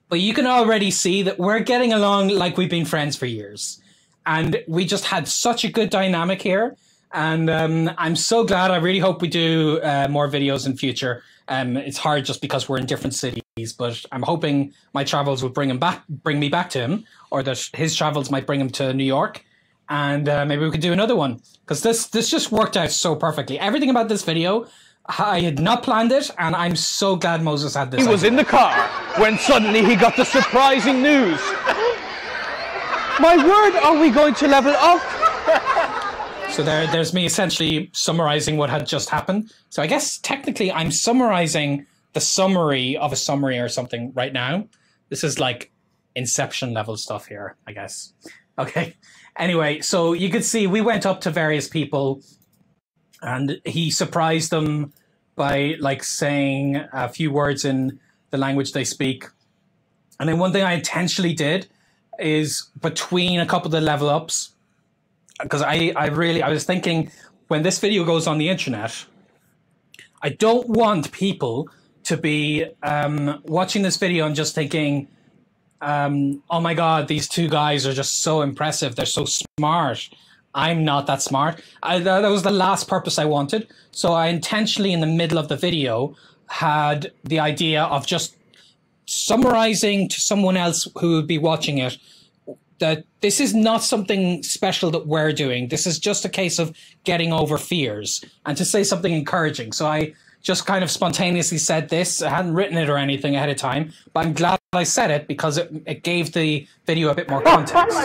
But you can already see that we're getting along like we've been friends for years. And we just had such a good dynamic here. And I'm so glad. I really hope we do more videos in future. It's hard just because we're in different cities, but I'm hoping my travels will bring me back to him, or that his travels might bring him to New York. And maybe we could do another one, because this just worked out so perfectly. Everything about this video, I had not planned it, and I'm so glad Moses had this. He was in the car when suddenly he got the surprising news. My word, are we going to level up? So there's me essentially summarizing what had just happened. So I guess technically I'm summarizing the summary of a summary or something right now. This is like Inception level stuff here, I guess. Okay. Anyway, so you could see we went up to various people and he surprised them by like saying a few words in the language they speak. And then one thing I intentionally did is between a couple of the level ups, because I was thinking when this video goes on the internet, I don't want people to be watching this video and just thinking, oh my God, these two guys are just so impressive. They're so smart. I'm not that smart. That was the last purpose I wanted. So I intentionally in the middle of the video had the idea of just summarizing to someone else who would be watching it that this is not something special that we're doing. This is just a case of getting over fears and to say something encouraging. So I just kind of spontaneously said this. I hadn't written it or anything ahead of time, but I'm glad I said it because it gave the video a bit more context.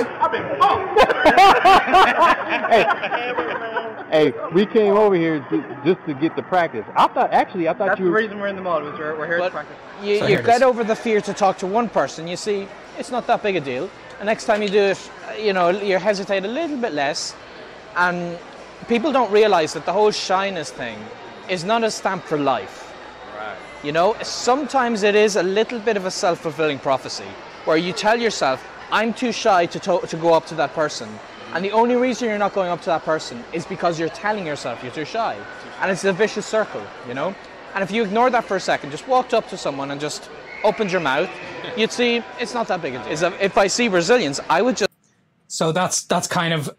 Hey, we came over here just to get the practice. I thought That's you the reason we're in the mall. We're here to practice. So You here it get is. over the fear to talk to one person. You see, it's not that big a deal. And next time you do it, you know, you hesitate a little bit less. And people don't realize that the whole shyness thing is not a stamp for life. Right. You know, sometimes it is a little bit of a self-fulfilling prophecy where you tell yourself, I'm too shy to go up to that person. And the only reason you're not going up to that person is because you're telling yourself you're too shy. And it's a vicious circle, you know? And if you ignore that for a second, just walked up to someone and just opened your mouth, you'd see it's not that big a deal. If I see Brazilians, I would just... So that's kind of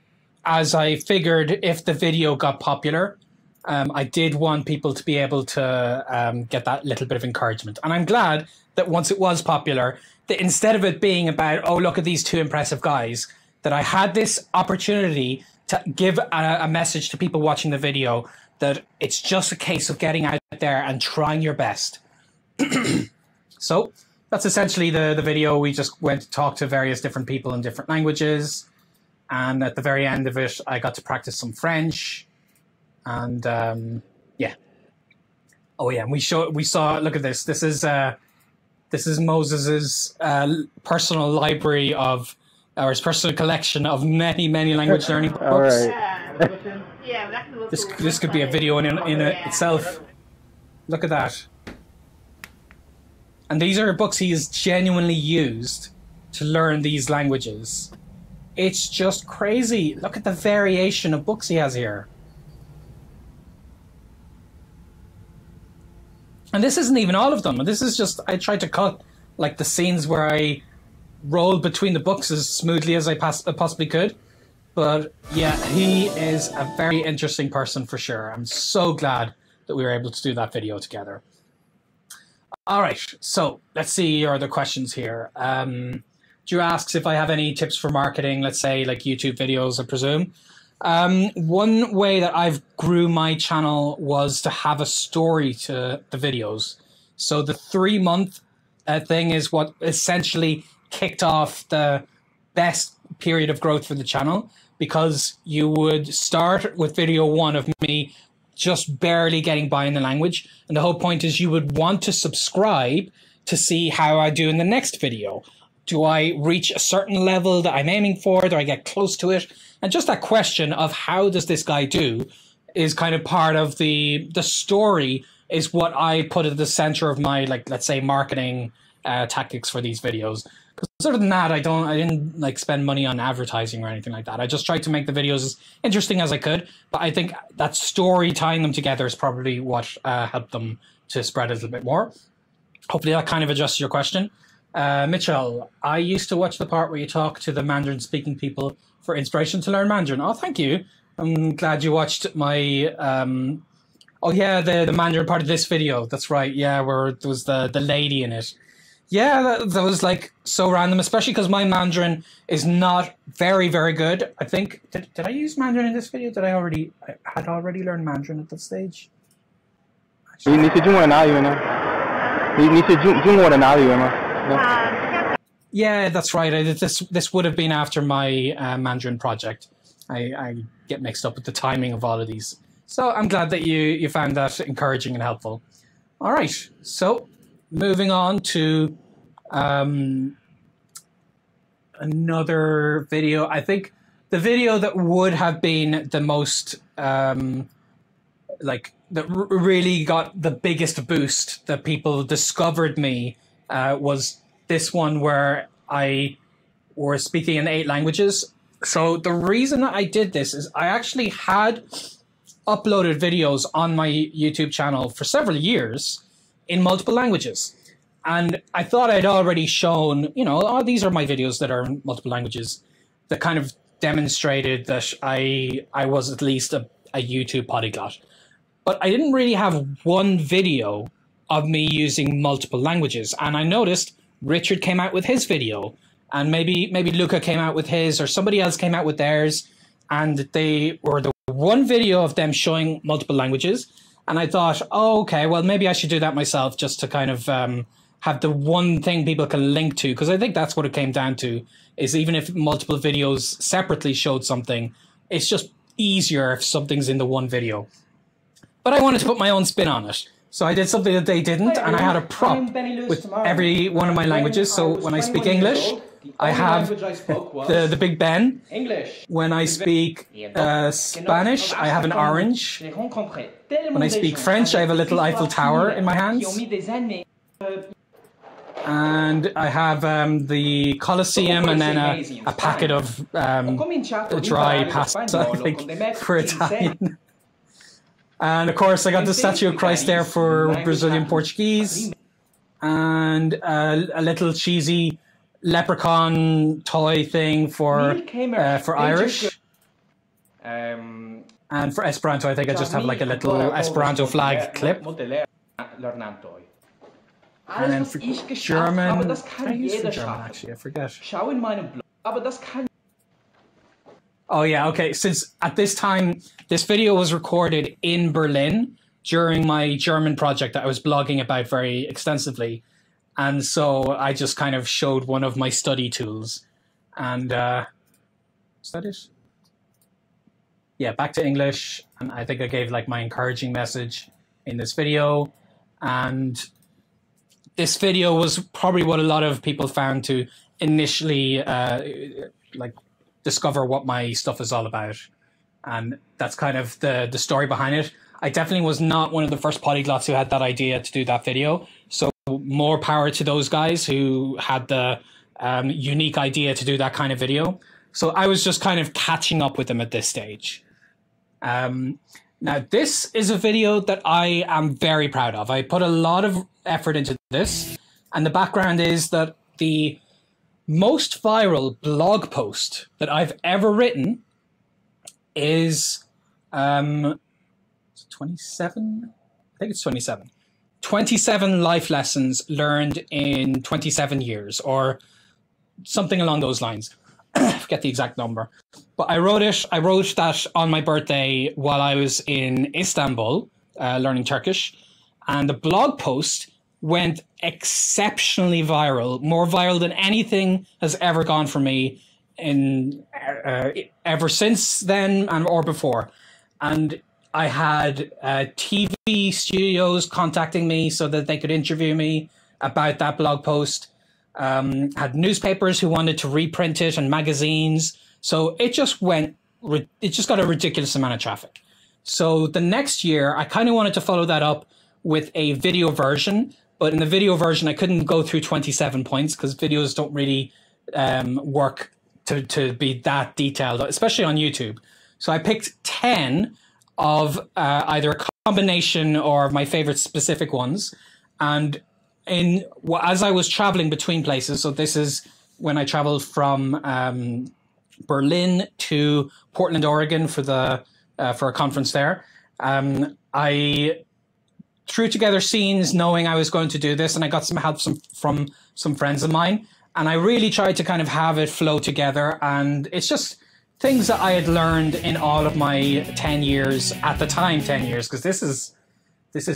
as I figured if the video got popular, I did want people to be able to get that little bit of encouragement. And I'm glad that once it was popular, that instead of it being about, oh, look at these two impressive guys, that I had this opportunity to give a message to people watching the video that it's just a case of getting out there and trying your best. So that's essentially the video. We just went to talk to various different people in different languages. And at the very end of it, I got to practice some French. And yeah. Oh yeah, and we saw, look at this. This is Moses's personal library of, or his personal collection of many language learning books. All right. This could be a video in itself. Look at that. And these are books he has genuinely used to learn these languages. It's just crazy. Look at the variation of books he has here. And this isn't even all of them. This is just, I tried to cut like the scenes where I rolled between the books as smoothly as I possibly could. But yeah, he is a very interesting person for sure. I'm so glad that we were able to do that video together. All right, so let's see your other questions here. Drew asks if I have any tips for marketing, let's say like YouTube videos, I presume. One way that I've grew my channel was to have a story to the videos. So the 3-month thing is what essentially kicked off the best period of growth for the channel, because you would start with video 1 of me just barely getting by in the language. And the whole point is you would want to subscribe to see how I do in the next video. Do I reach a certain level that I'm aiming for? Do I get close to it? And just that question of how does this guy do is kind of part of the story, is what I put at the center of my, like, let's say, marketing tactics for these videos. Because other than that, I didn't like spend money on advertising or anything like that. I just tried to make the videos as interesting as I could. But I think that story, tying them together, is probably what helped them to spread a little bit more. Hopefully that kind of addresses your question. Mitchell, I used to watch the part where you talk to the Mandarin speaking people for inspiration to learn Mandarin. Oh, thank you. I'm glad you watched my, oh yeah, the Mandarin part of this video. That's right. Yeah, where there was the lady in it. Yeah, that was like so random, especially because my Mandarin is not very, very good. I think, did I use Mandarin in this video? I had already learned Mandarin at that stage. Yeah, that's right. This would have been after my Mandarin project. I get mixed up with the timing of all of these. So I'm glad that you found that encouraging and helpful. All right, so moving on to another video. I think the video that would have been the most, like, that really got the biggest boost that people discovered me was this one where I was speaking in 8 languages. So the reason that I did this is I actually had uploaded videos on my YouTube channel for several years in multiple languages. And I thought I'd already shown, you know, oh, these are my videos that are in multiple languages, that kind of demonstrated that I was at least a YouTube polyglot. But I didn't really have one video of me using multiple languages. And I noticed Richard came out with his video, and maybe Luca came out with his, or somebody else came out with theirs, and they were the one video of them showing multiple languages. And I thought, oh, okay, well, maybe I should do that myself, just to kind of have the one thing people can link to, because I think that's what it came down to, is even if multiple videos separately showed something, it's just easier if something's in the one video. But I wanted to put my own spin on it. So I did something that they didn't, and I had a prop with every one of my languages. So when I speak English, I have the Big Ben. When I speak Spanish, I have an orange. When I speak French, I have a little Eiffel Tower in my hands. And I have the Colosseum, and then a packet of dry pasta, I think, for Italian. And of course, I got the statue of Christ there for Brazilian Portuguese, and a little cheesy leprechaun toy thing for Irish. And for Esperanto, I think I just have like a little Esperanto flag clip. And then for German, what did I use for German actually? I forget. Oh yeah, okay. Since at this time, this video was recorded in Berlin during my German project that I was blogging about very extensively. And so I just kind of showed one of my study tools. And is that it? Yeah, back to English. And I think I gave like my encouraging message in this video. And this video was probably what a lot of people found to initially like discover what my stuff is all about. And that's kind of the story behind it. I definitely was not one of the first polyglots who had that idea to do that video. So more power to those guys who had the unique idea to do that kind of video. So I was just kind of catching up with them at this stage. Now, this is a video that I am very proud of. I put a lot of effort into this, and the background is that the most viral blog post that I've ever written is 27? I think it's 27. 27 life lessons learned in 27 years, or something along those lines. I forget the exact number. But I wrote that on my birthday while I was in Istanbul learning Turkish. And the blog post went exceptionally viral, more viral than anything has ever gone for me in ever since then or before. And I had TV studios contacting me so that they could interview me about that blog post. Had newspapers who wanted to reprint it, and magazines. So it just got a ridiculous amount of traffic. So the next year, I kind of wanted to follow that up with a video version. But in the video version, I couldn't go through 27 points because videos don't really work to be that detailed, especially on YouTube. So I picked 10 of either a combination or my favorite specific ones. And as I was traveling between places, so this is when I traveled from Berlin to Portland, Oregon for a conference there. I threw together scenes knowing I was going to do this, and I got some help from some friends of mine. And I really tried to kind of have it flow together. And it's just things that I had learned in all of my 10 years, at the time 10 years, because this is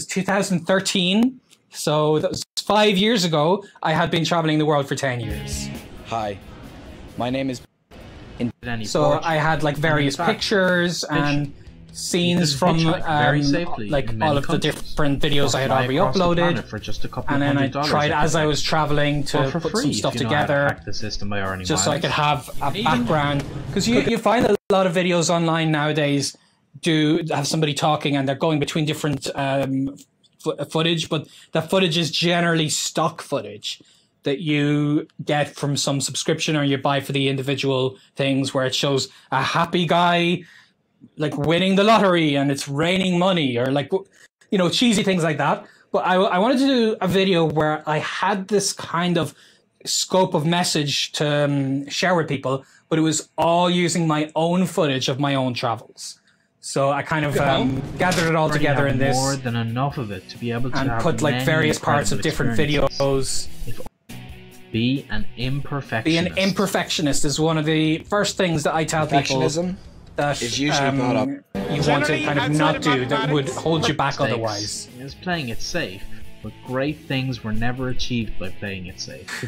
2013. So that was 5 years ago. I had been traveling the world for 10 years. Hi, my name is... So I had like various pictures and scenes from like all of the different videos I had already uploaded, and then I tried as I was traveling to put some stuff together just so I could have a background, because you find a lot of videos online nowadays do have somebody talking and they're going between different footage, but that footage is generally stock footage that you get from some subscription or you buy for the individual things, where it shows a happy guy like winning the lottery and it's raining money, or like, you know, cheesy things like that. But I wanted to do a video where I had this kind of scope of message to share with people, but it was all using my own footage of my own travels. So I kind of gathered it all together in this, more than enough of it to be able to and put like various parts of different videos. Be an imperfectionist. Be an imperfectionist is one of the first things that I tell people that is usually brought up. You want to kind of not do, that would hold you back otherwise. It was playing it safe, but great things were never achieved by playing it safe.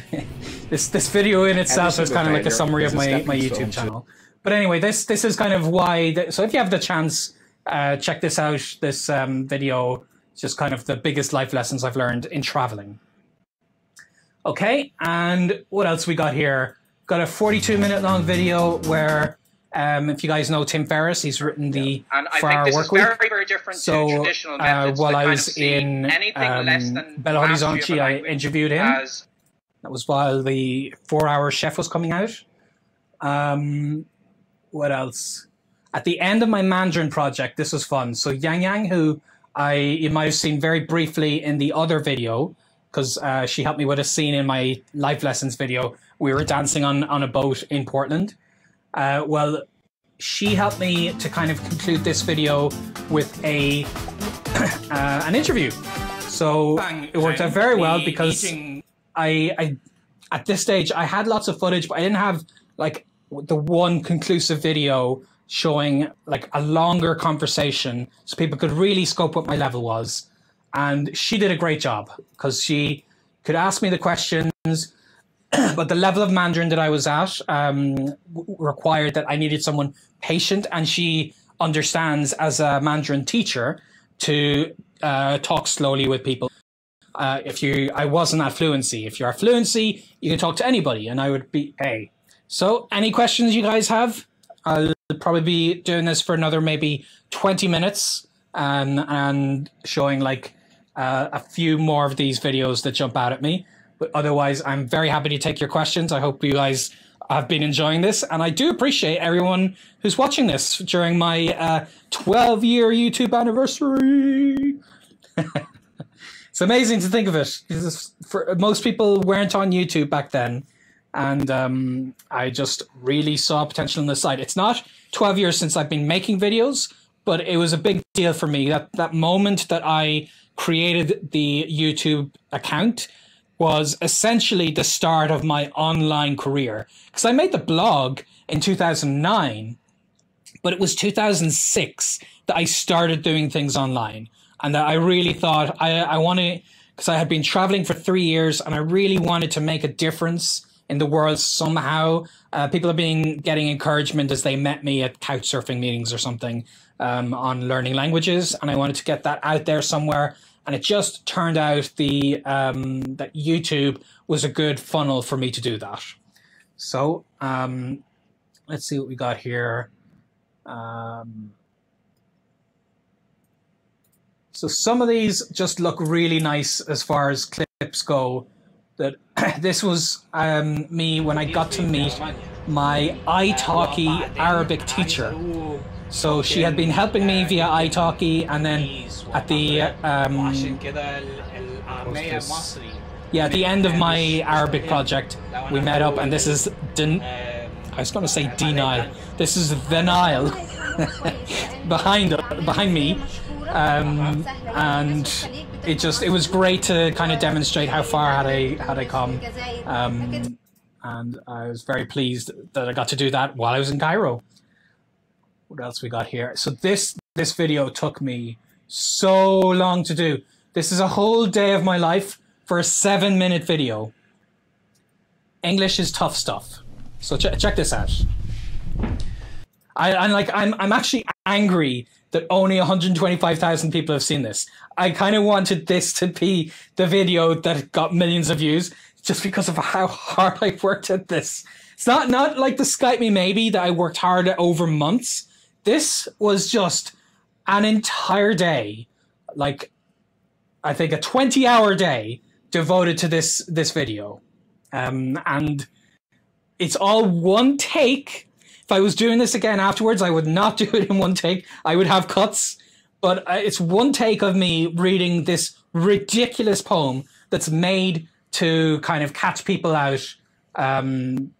This video in itself is kind of like a summary of my YouTube channel. But anyway, this is kind of why. So if you have the chance, check this out. This video is just kind of the biggest life lessons I've learned in traveling. Okay, and what else we got here? Got a 42-minute long video where, if you guys know Tim Ferriss, he's written the 4-Hour Work Week. Very different to traditional methods. While I was in Belo Horizonte, I interviewed him. That was while the 4-Hour Chef was coming out. What else? At the end of my Mandarin project, this was fun. So Yang Yang, who you might have seen very briefly in the other video, because she helped me with a scene in my life lessons video. We were dancing on a boat in Portland. Well, she helped me to kind of conclude this video with an interview. So it worked out very well, because I at this stage I had lots of footage, but I didn't have like the one conclusive video showing like a longer conversation so people could really scope what my level was. And she did a great job, because she could ask me the questions, but the level of Mandarin that I was at required that I needed someone patient, and she understands as a Mandarin teacher to talk slowly with people. I wasn't at fluency. If you're at fluency, you can talk to anybody, and I would be A. So any questions you guys have? I'll probably be doing this for another maybe 20 minutes and showing like a few more of these videos that jump out at me. But otherwise, I'm very happy to take your questions. I hope you guys I've been enjoying this, and I do appreciate everyone who's watching this during my 12-year YouTube anniversary. It's amazing to think of it. For most people weren't on YouTube back then, and I just really saw potential in the site. It's not 12 years since I've been making videos, but it was a big deal for me. That moment that I created the YouTube account was essentially the start of my online career. Because I made the blog in 2009, but it was 2006 that I started doing things online. And that I really thought I want to, because I had been traveling for 3 years and I really wanted to make a difference in the world somehow. People are getting encouragement as they met me at couch surfing meetings or something on learning languages. And I wanted to get that out there somewhere. And it just turned out that YouTube was a good funnel for me to do that. So let's see what we got here. So some of these just look really nice as far as clips go. That this was me when I got to meet my italki Arabic teacher. So she had been helping me via italki, and then at the at the end of my Arabic project, we met up, and this is I was going to say denial. This is the Nile behind me, and it was great to kind of demonstrate how far had I come, and I was very pleased that I got to do that while I was in Cairo. What else we got here? So this video took me so long to do. This is a whole day of my life for a 7-minute video. English is tough stuff. So check this out. I'm actually angry that only 125,000 people have seen this. I kind of wanted this to be the video that got millions of views just because of how hard I worked at this. It's not like the Skype Me Maybe that I worked hard at over months. This was just an entire day, like I think a 20-hour day devoted to this video. And it's all one take. If I was doing this again afterwards, I would not do it in one take. I would have cuts, but it's one take of me reading this ridiculous poem that's made to kind of catch people out on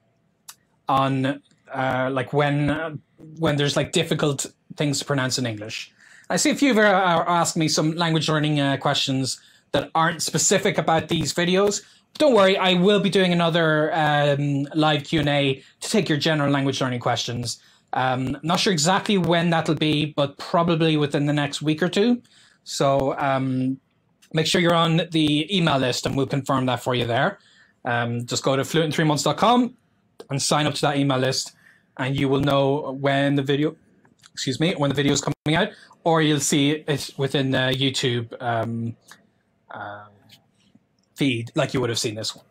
like when there's like difficult things to pronounce in English. I see a few of you are asking me some language learning questions that aren't specific about these videos. Don't worry, I will be doing another live Q&A to take your general language learning questions. Not sure exactly when that'll be, but probably within the next week or two. So make sure you're on the email list and we'll confirm that for you there. Just go to fluentin3months.com and sign up to that email list, and you will know when the video is coming out, or you'll see it within the YouTube feed, like you would have seen this one.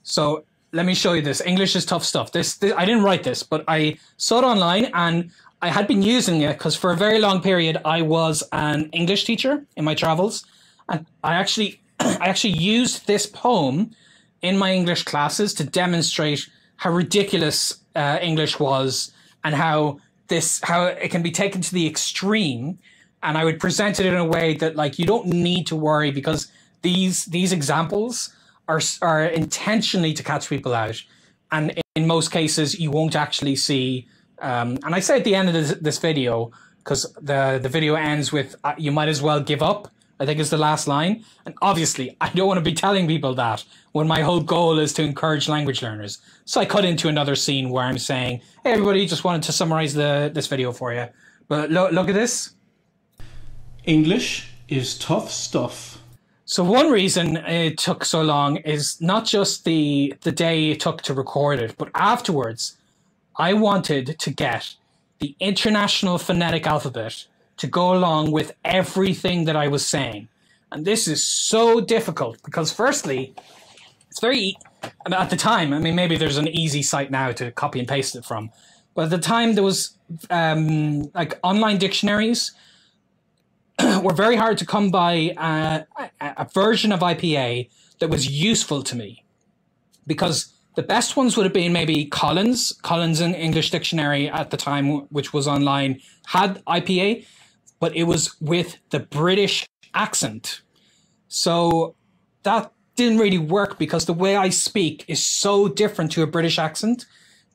So let me show you this. English is tough stuff. This I didn't write this, but I saw it online, and I had been using it because for a very long period I was an English teacher in my travels, and I actually used this poem in my English classes to demonstrate how ridiculous English was, and how it can be taken to the extreme. And I would present it in a way that, like, you don't need to worry, because these examples are intentionally to catch people out, and in most cases you won't actually see. And I say at the end of this video, because the video ends with "you might as well give up," I think is the last line. And obviously I don't want to be telling people that when my whole goal is to encourage language learners. So I cut into another scene where I'm saying, "Hey everybody, just wanted to summarize this video for you." But look at this. English is tough stuff. So one reason it took so long is not just the day it took to record it, but afterwards I wanted to get the International Phonetic Alphabet to go along with everything that I was saying. And this is so difficult because, firstly, it's very, at the time, I mean, maybe there's an easy site now to copy and paste it from, but at the time there was like online dictionaries were very hard to come by. A version of IPA that was useful to me, because The best ones would have been maybe Collins. Collins' English Dictionary at the time, which was online, had IPA, but it was with the British accent. So that didn't really work because the way I speak is so different to a British accent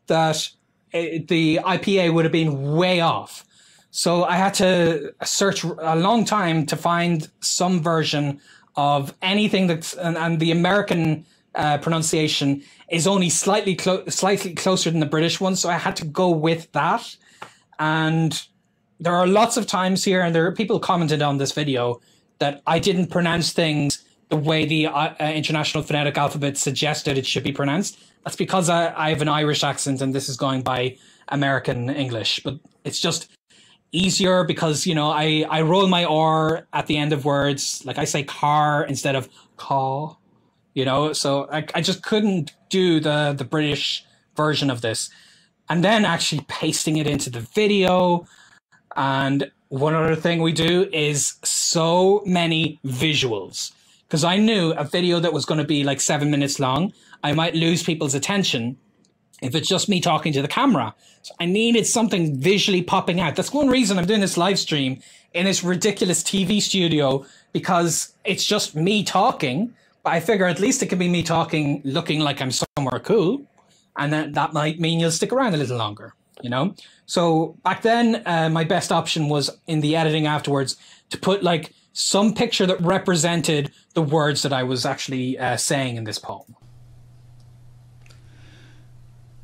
that the IPA would have been way off. So I had to search a long time to find some version of anything that's, and the American pronunciation is only slightly closer than the British one. So I had to go with that. And there are lots of times here, and there are people commented on this video, that I didn't pronounce things the way the International Phonetic Alphabet suggested it should be pronounced. That's because I have an Irish accent and this is going by American English. But it's just easier because, you know, I roll my R at the end of words. Like I say car instead of caw, you know. So I just couldn't do the British version of this. And then actually pasting it into the video. And one other thing we do is so many visuals. Because I knew a video that was going to be like 7 minutes long, I might lose people's attention if it's just me talking to the camera. So I needed something visually popping out. That's one reason I'm doing this live stream in this ridiculous TV studio, because it's just me talking. But I figure at least it can be me talking looking like I'm somewhere cool. And that might mean you'll stick around a little longer, you know? So back then, my best option was in the editing afterwards to put like some picture that represented the words that I was actually saying in this poem.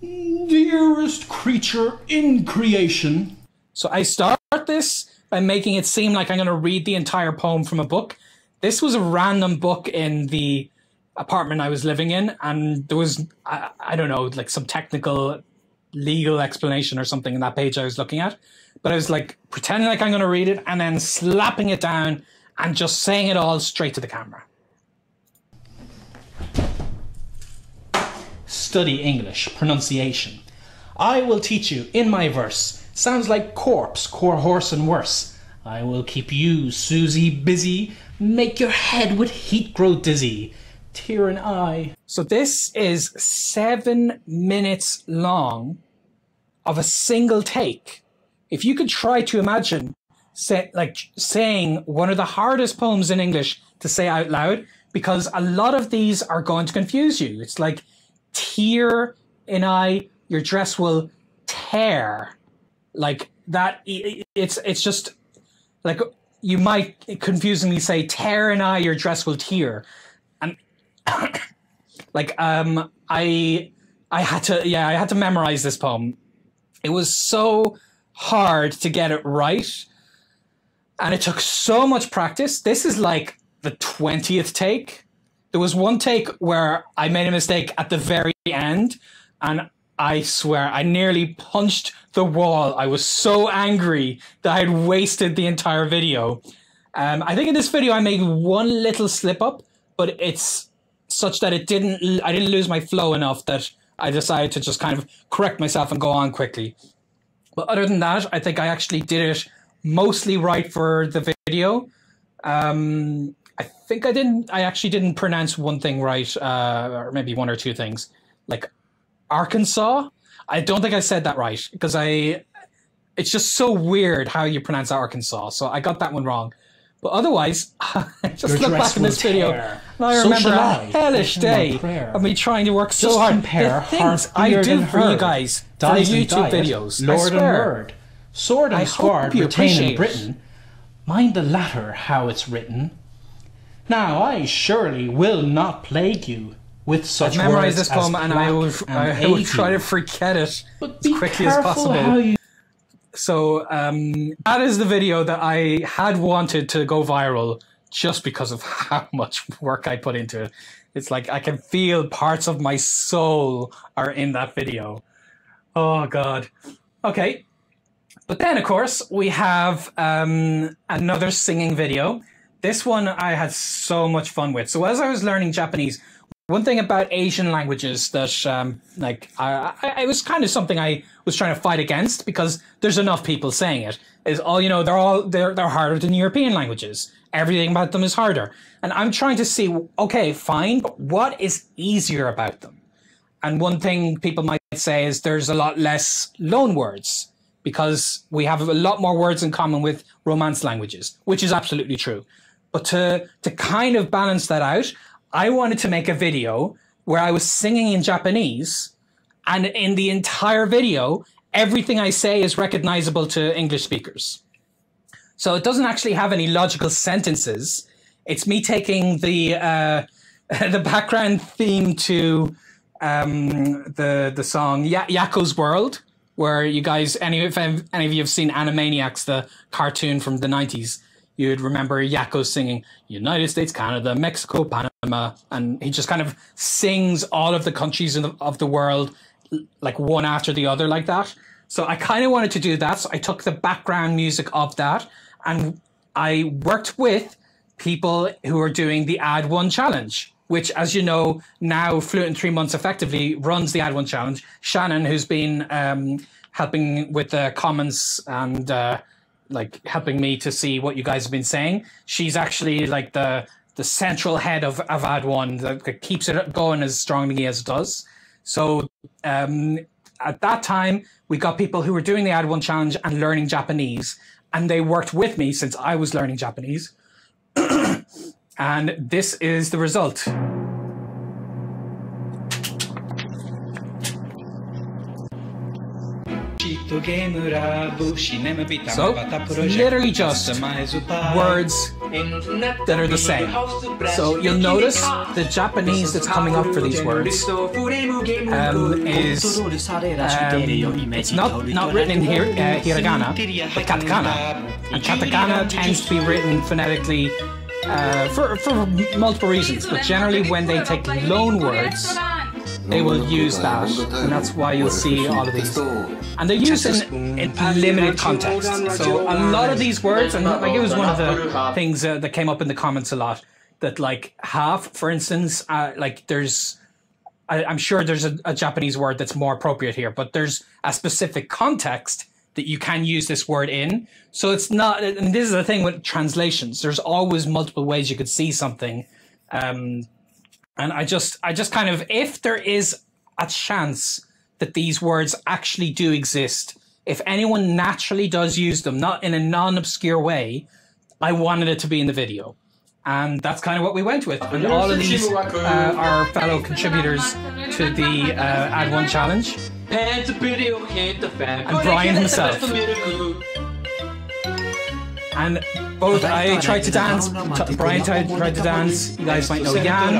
Dearest creature in creation. So I start this by making it seem like I'm going to read the entire poem from a book. This was a random book in the apartment I was living in, and there was, I don't know, like some technical legal explanation or something in that page I was looking at. But I was like pretending like I'm going to read it and then slapping it down and just saying it all straight to the camera. Study English pronunciation. I will teach you in my verse. Sounds like corpse, core horse and worse. I will keep you, Susie, busy. Make your head with heat grow dizzy. Tear an eye. So this is 7 minutes long of a single take. If you could try to imagine saying one of the hardest poems in English to say out loud, because a lot of these are going to confuse you. It's like tear in eye, your dress will tear. Like that, it's just like you might confusingly say tear in eye, your dress will tear. And like I had to memorize this poem. It was so hard to get it right, and it took so much practice. This is like the 20th take. There was one take where I made a mistake at the very end, and I swear I nearly punched the wall. I was so angry that I had wasted the entire video. I think in this video I made one little slip up, but it's such that I didn't lose my flow enough that I decided to just kind of correct myself and go on quickly. But other than that, I think I actually did it mostly right for the video. I think I actually didn't pronounce one thing right, or maybe one or two things. Like Arkansas, I don't think I said that right, because it's just so weird how you pronounce Arkansas. So I got that one wrong. But otherwise, I just look back in this video and I remember a hellish day of me trying to work so hard. The things I do for you guys for the YouTube videos, Lord and I swear. word, sword and sword retain in Britain. Mind the latter how it's written. Now I surely will not plague you with such words. I've memorized this poem and I will try to forget it as quickly as possible. So that is the video that I had wanted to go viral just because of how much work I put into it. It's like I can feel parts of my soul are in that video. Oh, God. Okay. But then, of course, we have another singing video. This one I had so much fun with. So as I was learning Japanese, one thing about Asian languages that it was kind of something I was trying to fight against, because there's enough people saying it, is they're harder than European languages. Everything about them is harder. And I'm trying to see, okay, fine, but what is easier about them? And one thing people might say is there's a lot less loan words because we have a lot more words in common with Romance languages, which is absolutely true. But to kind of balance that out, I wanted to make a video where I was singing in Japanese, and in the entire video, everything I say is recognizable to English speakers. So it doesn't actually have any logical sentences. It's me taking the background theme to the song Yakko's World, where you guys, if any of you have seen Animaniacs, the cartoon from the 90s, you'd remember Yakko singing United States, Canada, Mexico, Panama, and he just kind of sings all of the countries of the world like one after the other like that. So I kind of wanted to do that. So I took the background music of that and I worked with people who are doing the Add One Challenge, which, as you know, now Fluent in 3 Months effectively runs the Add One Challenge. Shannon, who's been helping with the comments and like helping me to see what you guys have been saying, she's actually like the central head of Add One that keeps it going as strongly as it does. So at that time, we got people who were doing the Add One Challenge and learning Japanese, and they worked with me since I was learning Japanese. And this is the result. So, literally just words that are the same. So you'll notice the Japanese that's coming up for these words is it's not written in hiragana, but katakana. And katakana tends to be written phonetically for multiple reasons, but generally when they take loan words, they will use that, and that's why you'll see all of these. And they're used in limited context. So a lot of these words, and like it was one of the things that came up in the comments a lot, that like half, for instance, like there's, I'm sure there's a Japanese word that's more appropriate here, but there's a specific context that you can use this word in. So it's not, and this is the thing with translations, there's always multiple ways you could see something. And I just kind of, if there is a chance that these words actually do exist, if anyone naturally does use them, not in a non-obscure way, I wanted it to be in the video. And that's kind of what we went with. And all of these are fellow contributors to the Add One Challenge. And Brian himself. And both I tried to dance, Brian tried to dance, you guys might know Jan.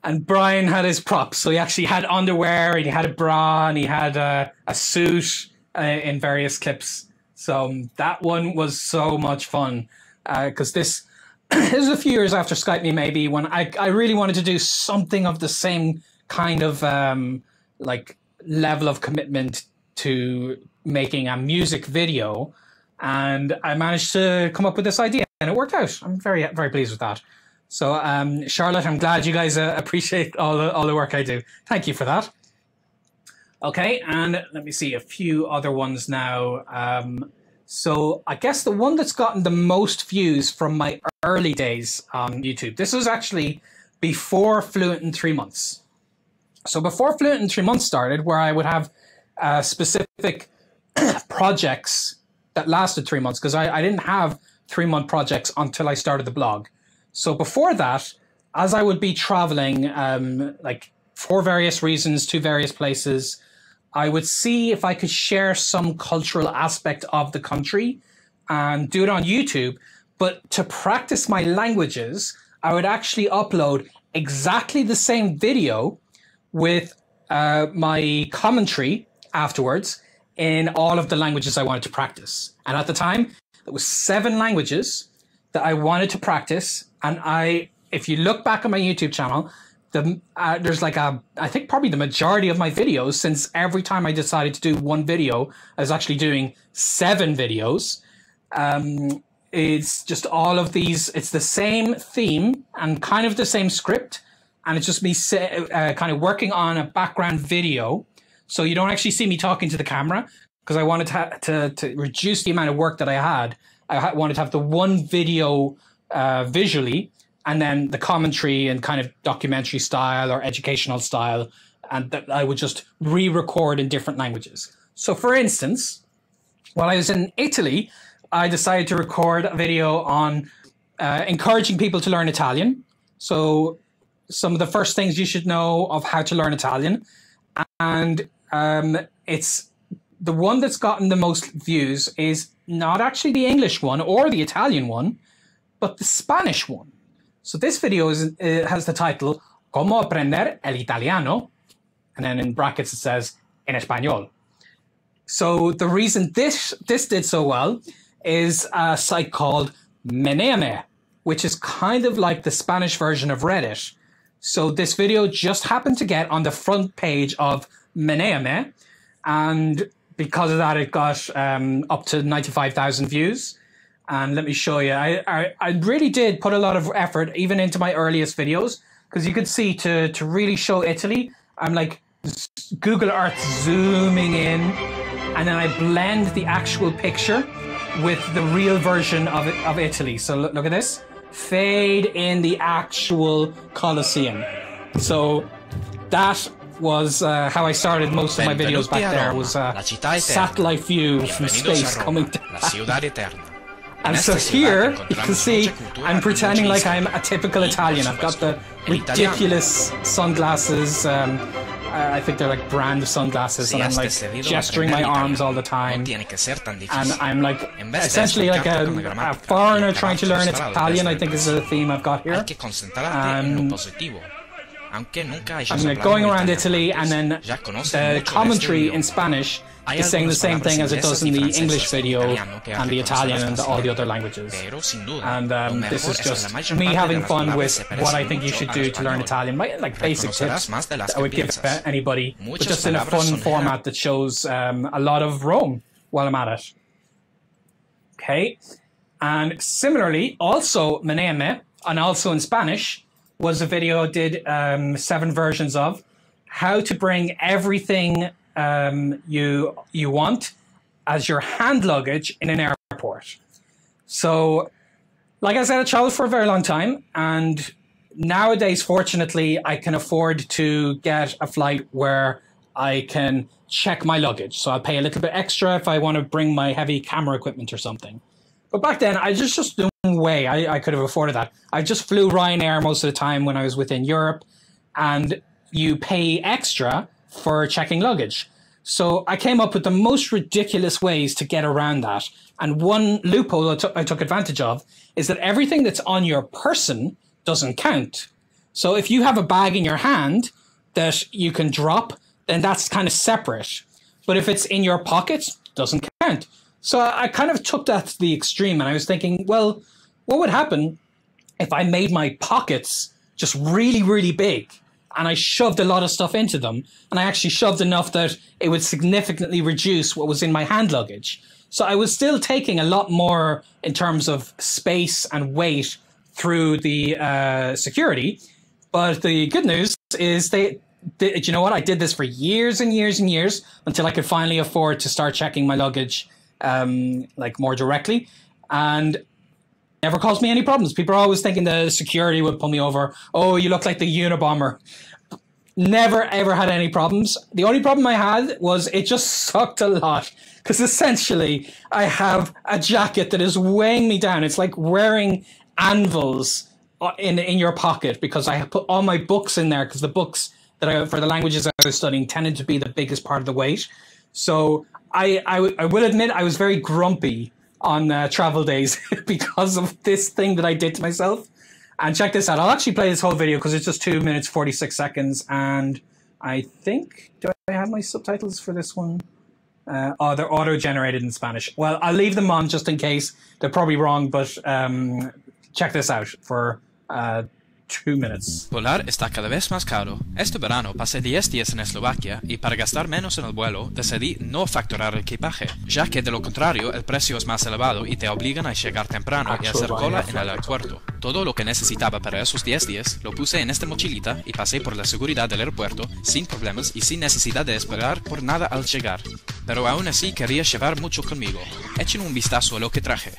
And Brian had his props, so he actually had underwear, and he had a bra, and he had a suit in various clips. So that one was so much fun, because this was a few years after Skype Me Maybe, when I really wanted to do something of the same kind of like level of commitment to making a music video, and I managed to come up with this idea, and it worked out. I'm very, very pleased with that. So Charlotte, I'm glad you guys appreciate all the work I do. Thank you for that. Okay, and let me see a few other ones now. So I guess the one that's gotten the most views from my early days on YouTube, this was actually before Fluent in 3 Months. So before Fluent in 3 Months started, where I would have specific projects that lasted 3 months, because I didn't have 3 month projects until I started the blog. So before that, as I would be traveling, like for various reasons to various places, I would see if I could share some cultural aspect of the country and do it on YouTube. But to practice my languages, I would actually upload exactly the same video with my commentary afterwards in all of the languages I wanted to practice. And at the time, there was 7 languages that I wanted to practice. And if you look back on my YouTube channel, there's like I think probably the majority of my videos, since every time I decided to do one video, I was actually doing 7 videos. It's just all of these, it's the same theme and kind of the same script. And it's just me kind of working on a background video. So you don't actually see me talking to the camera. because I wanted to reduce the amount of work that I had. Wanted to have the one video visually, and then the commentary and kind of documentary style or educational style, and that I would just re-record in different languages. So for instance, while I was in Italy, I decided to record a video on encouraging people to learn Italian. So some of the first things you should know of how to learn Italian. And it's the one that's gotten the most views is not actually the English one or the Italian one, but the Spanish one. So this video has the title, Cómo aprender el italiano. And then in brackets it says, en español. So the reason this did so well is a site called Me Maybe, which is kind of like the Spanish version of Reddit. So this video just happened to get on the front page of Me Maybe, and because of that, it got up to 95,000 views. And let me show you, I really did put a lot of effort, even into my earliest videos, because you could see to really show Italy, I'm like Google Earth zooming in, and then I blend the actual picture with the real version of Italy. So look at this. Fade in the actual Colosseum. So that was how I started most of my videos back there, was a satellite view from space coming down. And so here, you can see, I'm pretending like I'm a typical Italian. I've got the ridiculous sunglasses, I think they're like brand sunglasses, and I'm like gesturing my arms all the time. And I'm like essentially like a foreigner trying to learn Italian, I think is the theme I've got here. I'm like going around Italy, and then the commentary in Spanish is saying the same thing as it does in the English video and the Italian and all the other languages. And this is just me having fun with what I think you should do to learn Italian, like basic tips that I would give anybody, but just in a fun format that shows a lot of Rome while I'm at it. Okay, and similarly, also Me Maybe, and also in Spanish, was a video I did 7 versions of how to bring everything you want as your hand luggage in an airport. So, like I said, I traveled for a very long time, and nowadays, fortunately, I can afford to get a flight where I can check my luggage. So I'll pay a little bit extra if I want to bring my heavy camera equipment or something. But back then, I just no way I could have afforded that. I just flew Ryanair most of the time when I was within Europe, and you pay extra for checking luggage. So I came up with the most ridiculous ways to get around that. And one loophole I took advantage of is that everything that's on your person doesn't count. So if you have a bag in your hand that you can drop, then that's kind of separate. But if it's in your pocket, it doesn't count. So I kind of took that to the extreme, and I was thinking, well, what would happen if I made my pockets just really, really big, and I shoved a lot of stuff into them, and I actually shoved enough that it would significantly reduce what was in my hand luggage. So I was still taking a lot more in terms of space and weight through the security. But the good news is you know what? I did this for years and years and years until I could finally afford to start checking my luggage like more directly, and never caused me any problems. People are always thinking the security would pull me over. Oh, you look like the Unabomber. Never ever had any problems. The only problem I had was it just sucked a lot, because essentially I have a jacket that is weighing me down. It's like wearing anvils in your pocket, because I have put all my books in there, because the books that for the languages I was studying tended to be the biggest part of the weight. So I will admit I was very grumpy on travel days because of this thing that I did to myself. And check this out. I'll actually play this whole video because it's just 2 minutes, 46 seconds. And I think, do I have my subtitles for this one? Oh, they're auto-generated in Spanish. Well, I'll leave them on just in case. They're probably wrong, but check this out for 2 minutes. Volar está cada vez más caro. Este verano pasé 10 días en Eslovaquia y para gastar menos en el vuelo decidí no facturar el equipaje, ya que de lo contrario el precio es más elevado y te obligan a llegar temprano y hacer cola en el aeropuerto. Todo lo que necesitaba para esos 10 días lo puse en esta mochilita y pasé por la seguridad del aeropuerto sin problemas y sin necesidad de esperar por nada al llegar. Pero aún así quería llevar mucho conmigo. Echen un vistazo a lo que traje.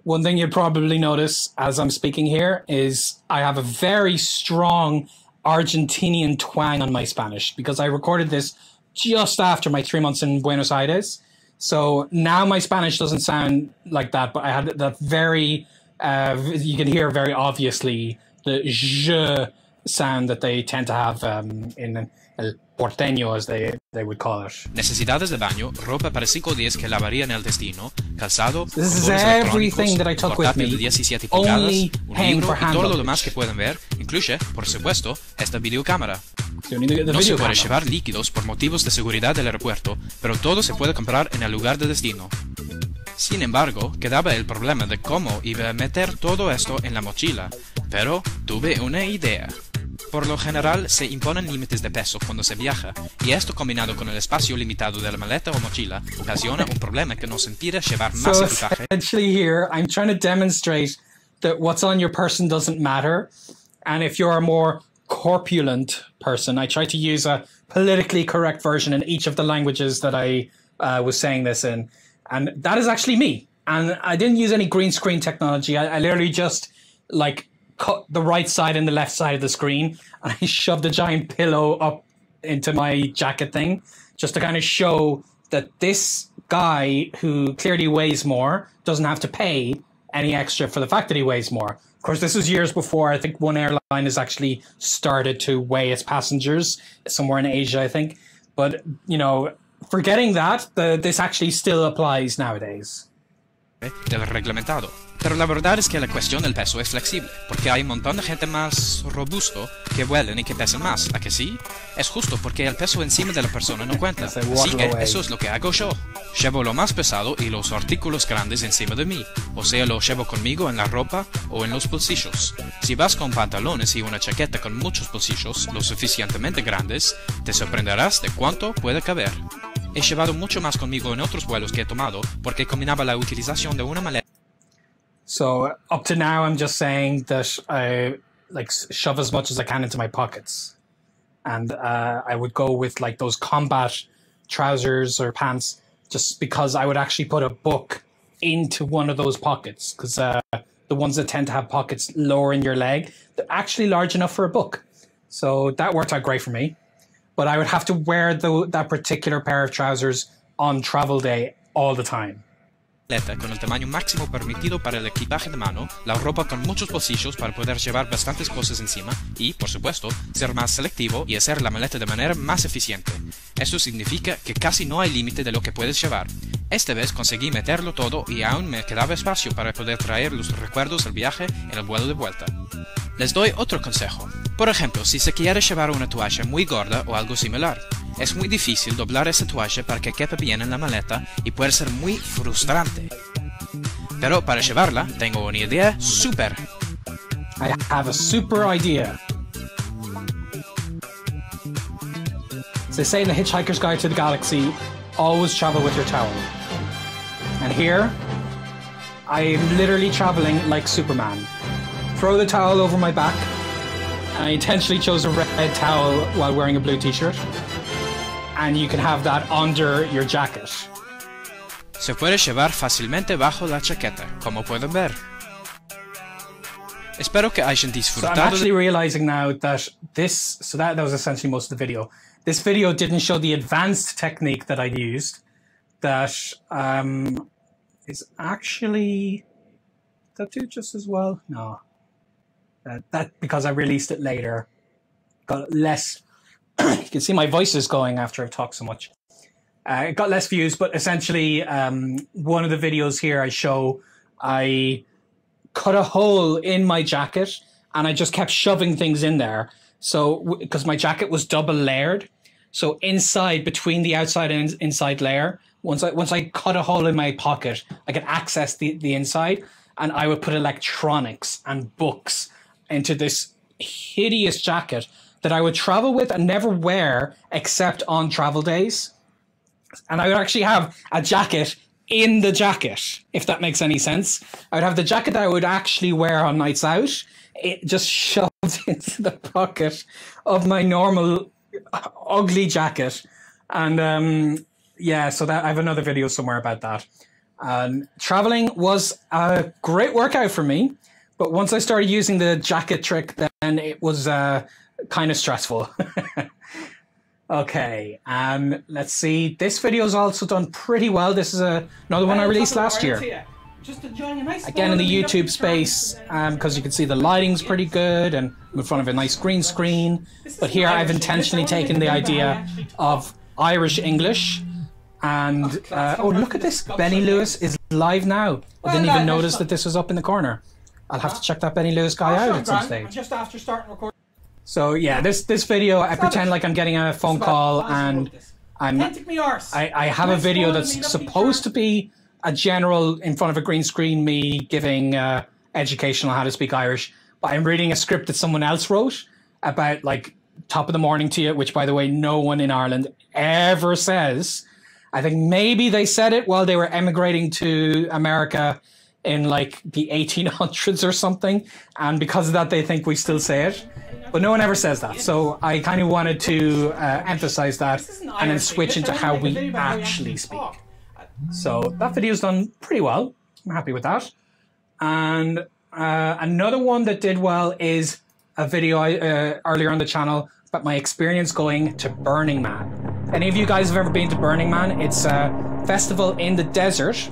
One thing you'll probably notice as I'm speaking here is I have a very strong Argentinian twang on my Spanish because I recorded this just after my 3 months in Buenos Aires. So now my Spanish doesn't sound like that, but I had that very, you can hear very obviously the je sound that they tend to have in el porteño, as they would call it. Necesidades de baño, ropa para 5 días que lavaría en el destino, calzado, this is everything that I took with me, de 17 only pulgadas, un paying libro for y hand todo lo luggage. demás que pueden ver, incluye, por supuesto, esta videocámara. So the No se video puede camera. llevar líquidos por motivos de seguridad del aeropuerto, pero todo se puede comprar en el lugar de destino. Sin embargo, quedaba el problema de cómo iba a meter todo esto en la mochila, pero tuve una idea. Por lo general se imponen límites de peso cuando se viaja, y esto combinado con el espacio limitado de la maleta o mochila ocasiona un problema que nos impide llevar más So equipaje. essentially here, I'm trying to demonstrate that what's on your person doesn't matter. And if you're a more corpulent person, I try to use a politically correct version in each of the languages that I was saying this in. And that is actually me. And I didn't use any green screen technology. I literally just like cut the right side and the left side of the screen. And I shoved a giant pillow up into my jacket thing just to kind of show that this guy who clearly weighs more doesn't have to pay any extra for the fact that he weighs more. Of course, this was years before. I think one airline has actually started to weigh its passengers somewhere in Asia, I think. But, you know, forgetting that, this actually still applies nowadays. Del reglamentado. Pero la verdad es que la cuestión del peso es flexible, porque hay un montón de gente más robusto que vuelan y que pesan más, ¿a que sí? Es justo porque el peso encima de la persona no cuenta, así que eso es lo que hago yo. Llevo lo más pesado y los artículos grandes encima de mí, o sea, lo llevo conmigo en la ropa o en los bolsillos. Si vas con pantalones y una chaqueta con muchos bolsillos lo suficientemente grandes, te sorprenderás de cuánto puede caber. He llevado mucho más conmigo en otros vuelos que he tomado porque combinaba la utilización de una maleta. So up to now, I'm just saying that I like shove as much as I can into my pockets. And I would go with like those combat trousers or pants just because I would actually put a book into one of those pockets because the ones that tend to have pockets lower in your leg, they're actually large enough for a book. So that worked out great for me. But I would have to wear that particular pair of trousers on travel day all the time. Con el tamaño máximo permitido para el equipaje de mano, la ropa con muchos bolsillos para poder llevar bastantes cosas encima y, por supuesto, ser más selectivo y hacer la maleta de manera más eficiente. Esto significa que casi no hay límite de lo que puedes llevar. Esta vez conseguí meterlo todo y aún me quedaba espacio para poder traer los recuerdos del viaje en el vuelo de vuelta. Les doy otro consejo. Por ejemplo, si se quiere llevar una toalla muy gorda o algo similar, es muy difícil doblar esa toalla para que quepa bien en la maleta y puede ser muy frustrante. Pero para llevarla, tengo una idea súper. I have a super idea. As they say in the Hitchhiker's Guide to the Galaxy, always travel with your towel. And here, I am literally traveling like Superman. Throw the towel over my back. I intentionally chose a red towel while wearing a blue t-shirt. And you can have that under your jacket. Se puede llevar fácilmente bajo la chaqueta, como pueden ver. Espero que hayan So disfrutado. I'm actually realizing now that that was essentially most of the video. This video didn't show the advanced technique that I used. That is actually, that do just as well? No. That because I released it later, got less. You can see my voice is going after I've talked so much. It got less views, but essentially, one of the videos here I show I cut a hole in my jacket and I just kept shoving things in there. So because my jacket was double layered, so inside between the outside and inside layer, once I cut a hole in my pocket, I could access the inside, and I would put electronics and books into this hideous jacket that I would travel with and never wear except on travel days. And I would actually have a jacket in the jacket, if that makes any sense. I would have the jacket that I would actually wear on nights out, it just shoved into the pocket of my normal ugly jacket. And yeah, so that I have another video somewhere about that. Traveling was a great workout for me, but once I started using the jacket trick, then it was kind of stressful. Okay, let's see. This video is also done pretty well. This is another one I released last year. Just enjoying a nice Again in the YouTube space, because you can see the lighting's pretty good and I'm in front of a nice green screen. But here I've intentionally taken the idea of Irish English. And, oh, look at this. Benny Lewis is live now. I didn't even notice that this was up in the corner. I'll have to check that Benny Lewis guy out at some stage. Just after starting recording. So yeah, this video, I pretend like I'm getting a phone call and I have a video that's supposed to be a general in front of a green screen, me giving education on how to speak Irish, but I'm reading a script that someone else wrote about like top of the morning to you, which by the way, no one in Ireland ever says. I think maybe they said it while they were emigrating to America in like the 1800s or something. And because of that, they think we still say it. But no one ever says that. So I kind of wanted to emphasize that and then switch into how we actually speak. So that video's done pretty well. I'm happy with that. And another one that did well is a video earlier on the channel about my experience going to Burning Man. Any of you guys have ever been to Burning Man? It's a festival in the desert.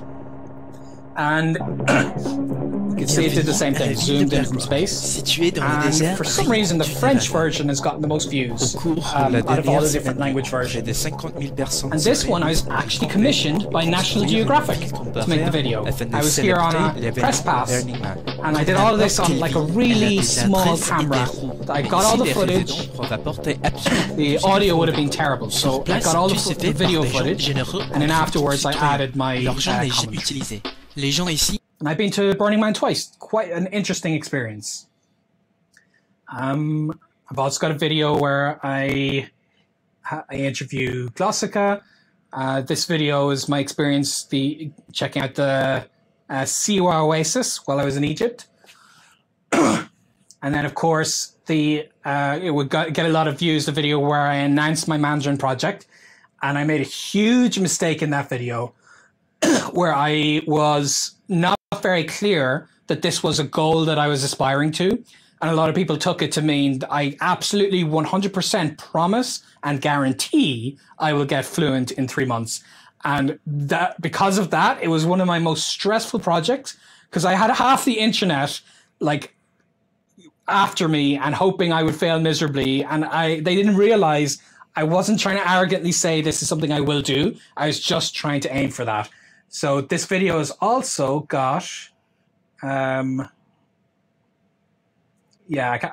And you can see it did the same thing, zoomed in from space. And for some reason, the French version has gotten the most views out of all the different language versions. And this one I was actually commissioned by National Geographic to make the video. I was here on a press pass, and I did all of this on like a really small camera. I got all the footage. The audio would have been terrible, so I got all the video footage, and then afterwards I added my comments. And I've been to Burning Man twice. Quite an interesting experience. I've also got a video where I interview Glossica. This video is my experience checking out the Siwa Oasis while I was in Egypt. And then, of course, it would get a lot of views, the video where I announced my Mandarin project. And I made a huge mistake in that video where I was not very clear that this was a goal that I was aspiring to. And a lot of people took it to mean that I absolutely 100% promise and guarantee I will get fluent in 3 months. And that because of that, it was one of my most stressful projects because I had half the internet like after me and hoping I would fail miserably. And they didn't realize I wasn't trying to arrogantly say this is something I will do. I was just trying to aim for that. So this video has also got, yeah,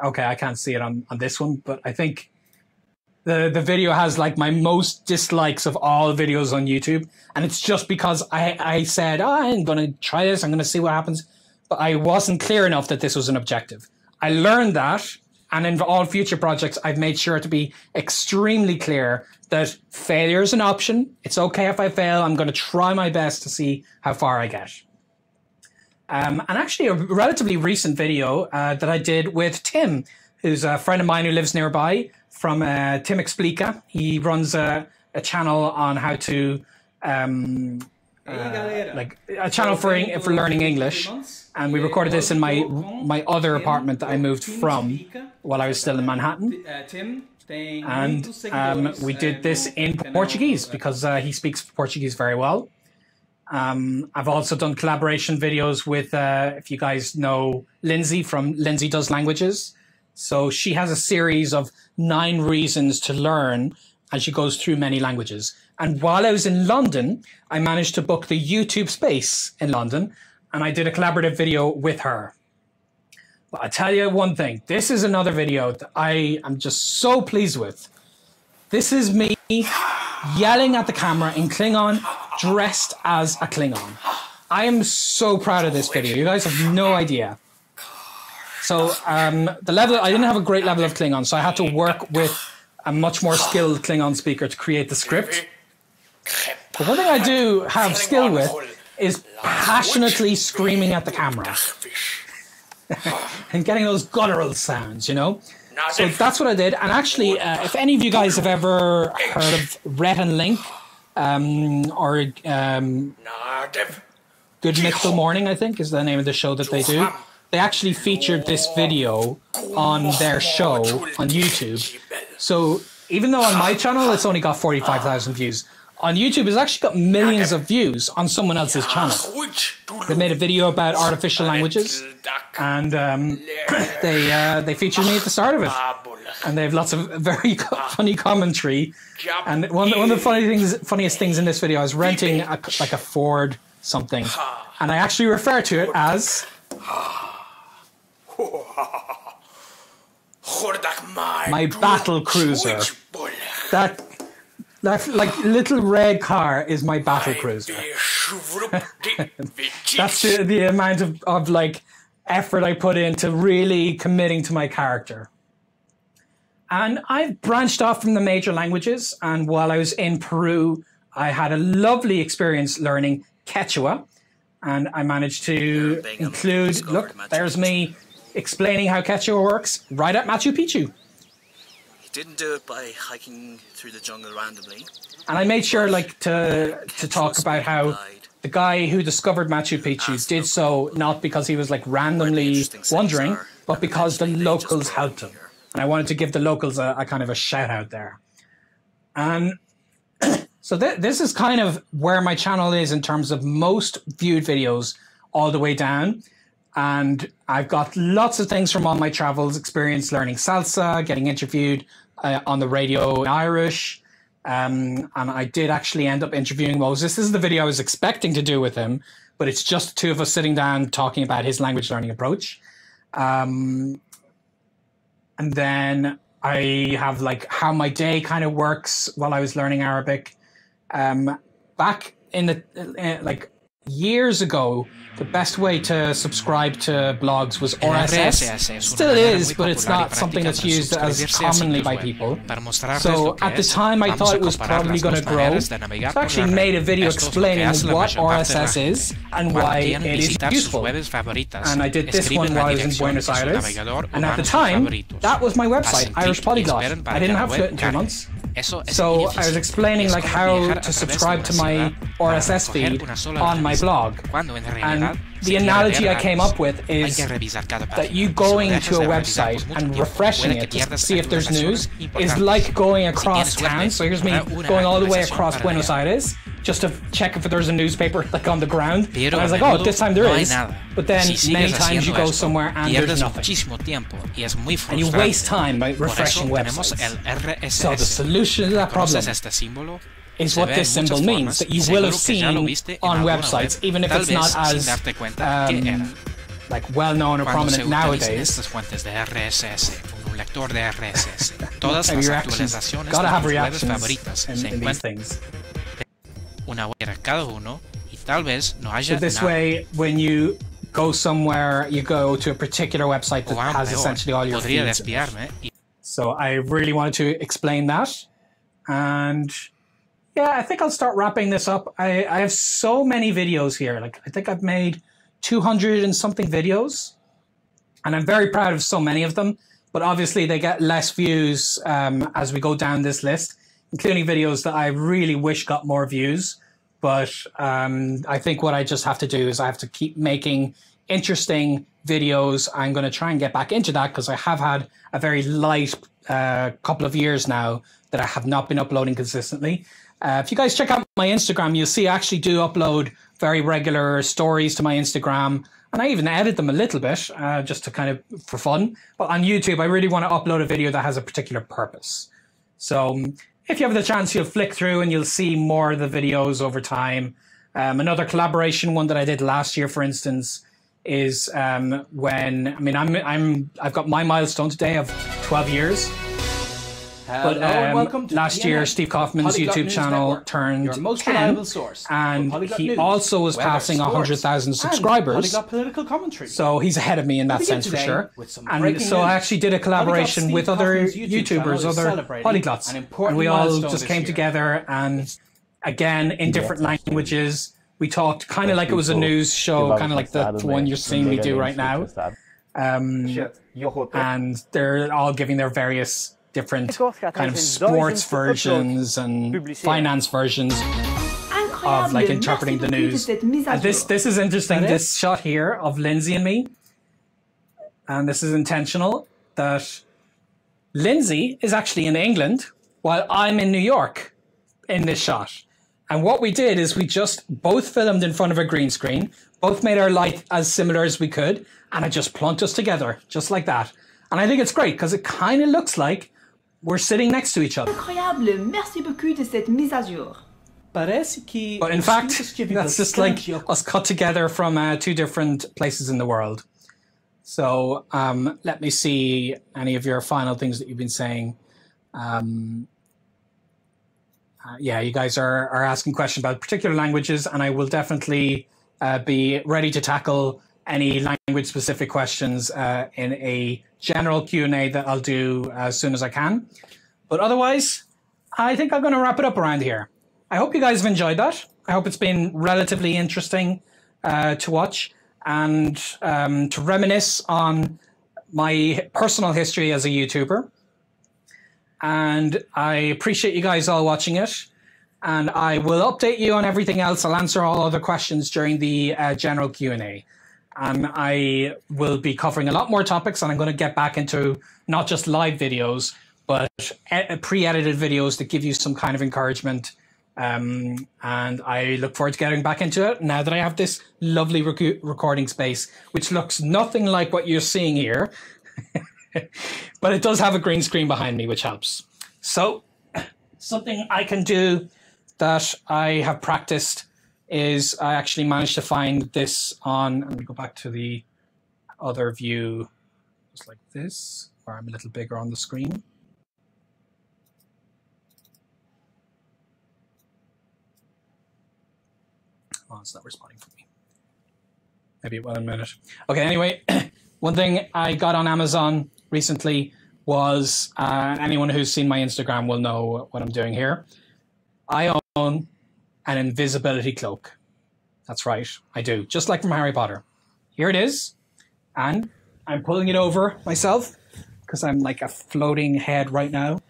okay, I can't see it on this one, but I think the video has like my most dislikes of all videos on YouTube. And it's just because I said, oh, I'm going to try this, I'm going to see what happens. But I wasn't clear enough that this was an objective. I learned that, and in all future projects, I've made sure to be extremely clear that failure is an option. It's okay if I fail. I'm going to try my best to see how far I get. And actually a relatively recent video that I did with Tim, who's a friend of mine who lives nearby, from Tim Explica. He runs a channel on how to, like a channel for learning English. And we recorded this in my other apartment that I moved from while I was still in Manhattan. And we did this in Portuguese because he speaks Portuguese very well. I've also done collaboration videos with, if you guys know Lindsay from Lindsay Does Languages. So she has a series of 9 reasons to learn as she goes through many languages. And while I was in London, I managed to book the YouTube space in London, and I did a collaborative video with her. But I tell you one thing, this is another video that I am just so pleased with. This is me yelling at the camera in Klingon, dressed as a Klingon. I am so proud of this video. You guys have no idea. So the level, I didn't have a great level of Klingon, so I had to work with a much more skilled Klingon speaker to create the script. But one thing I do have skill with is passionately screaming at the camera and getting those guttural sounds, you know? So that's what I did. And actually, if any of you guys have ever heard of Rhett and Link or Good Mythical Morning, I think is the name of the show that they do. They actually featured this video on their show on YouTube. So even though on my channel it's only got 45,000 views, on YouTube it's actually got millions of views on someone else's channel. They made a video about artificial languages, and they featured me at the start of it. And they have lots of very funny commentary. And one of the funniest things in this video, I was renting like a Ford something, and I actually refer to it as my battle cruiser. That like little red car is my battle cruiser. That's the amount of like effort I put into really committing to my character. And I've branched off from the major languages, and while I was in Peru, I had a lovely experience learning Quechua, and I managed to include, look, there's me explaining how Quechua works right at Machu Picchu. He didn't do it by hiking through the jungle randomly. And I made sure like to talk about how the guy who discovered Machu Picchu did so not because he was like randomly wandering, but because the locals helped him. And I wanted to give the locals a kind of a shout out there. And so this is kind of where my channel is in terms of most viewed videos all the way down. And I've got lots of things from all my travels, experience learning salsa, getting interviewed on the radio in Irish. And I did actually end up interviewing Moses. This is the video I was expecting to do with him, but it's just the two of us sitting down talking about his language learning approach. And then I have like how my day kind of works while I was learning Arabic. Back in the like years ago, the best way to subscribe to blogs was RSS. Still is, but it's not something that's used as commonly by people. So at the time, I thought it was probably going to grow. So I actually made a video explaining what RSS is and why it is useful. And I did this one while I was in Buenos Aires. And at the time, that was my website, IrishPolyglot. I didn't have it in 2 months. So I was explaining like how to subscribe to my RSS feed on my blog. And the analogy I came up with is that you going to a website and refreshing it to see if there's news is like going across town. So here's me going all the way across Buenos Aires just to check if there's a newspaper like on the ground. And I was like, oh, this time there is. But then many times you go somewhere and there's nothing. And you waste time by refreshing websites. So the solution to that problem is what this symbol means, that you will have seen on websites, even if it's not as like well-known or prominent nowadays. Your reactions, gotta have reactions in these things. So this way, when you go somewhere, you go to a particular website that has essentially all your feeds. So I really wanted to explain that. And yeah, I think I'll start wrapping this up. I have so many videos here. Like I think I've made 200 and something videos, and I'm very proud of so many of them. But obviously they get less views as we go down this list, including videos that I really wish got more views. But I think what I just have to do is I have to keep making interesting videos. I'm going to try and get back into that because I have had a very light couple of years now that I have not been uploading consistently. If you guys check out my Instagram, you'll see I actually do upload very regular stories to my Instagram. And I even edit them a little bit just to kind of for fun. But on YouTube, I really want to upload a video that has a particular purpose. So if you have the chance, you'll flick through and you'll see more of the videos over time. Another collaboration one that I did last year, for instance, is when, I mean, I've got my milestone today of 12 years. But and welcome to last year, TNN, Steve Kaufman's Polyglot YouTube News channel Network, turned your most 10, reliable source for and Polyglot he news, also was weather, passing sports, 100,000 and subscribers. Polyglot political commentary. So he's ahead of me in that sense for sure. And so I actually did a collaboration with other YouTubers, other polyglots, and we all just came together, and again in different languages. We talked kind of like it was a news show, kind of like the one you're seeing me do right now. And they're all giving their various different kind of sports versions and finance versions of like interpreting the news. And this is interesting, this shot here of Lindsay and me. And this is intentional, that Lindsay is actually in England while I'm in New York in this shot. And what we did is we just both filmed in front of a green screen, both made our light as similar as we could, and it just plunked us together, just like that. And I think it's great, because it kind of looks like we're sitting next to each other. Incroyable, merci beaucoup de cette mise à jour. But in fact, that's just like us cut together from 2 different places in the world. So let me see any of your final things that you've been saying. Yeah, you guys are asking questions about particular languages, and I will definitely be ready to tackle any language-specific questions in a general Q&A that I'll do as soon as I can. But otherwise, I think I'm going to wrap it up around here. I hope you guys have enjoyed that. I hope it's been relatively interesting to watch and to reminisce on my personal history as a YouTuber. And I appreciate you guys all watching it. And I will update you on everything else. I'll answer all other questions during the general Q&A. And I will be covering a lot more topics, and I'm going to get back into not just live videos, but pre-edited videos that give you some kind of encouragement. And I look forward to getting back into it now that I have this lovely recording space, which looks nothing like what you're seeing here. But it does have a green screen behind me, which helps. So something I can do that I have practiced is I actually managed to find this on, let me go back to the other view, just like this, where I'm a little bigger on the screen. Oh, it's not responding for me. Maybe 1 minute. Okay, anyway, one thing I got on Amazon recently was, anyone who's seen my Instagram will know what I'm doing here. I own an invisibility cloak. That's right, I do, just like from Harry Potter. Here it is, and I'm pulling it over myself because I'm like a floating head right now.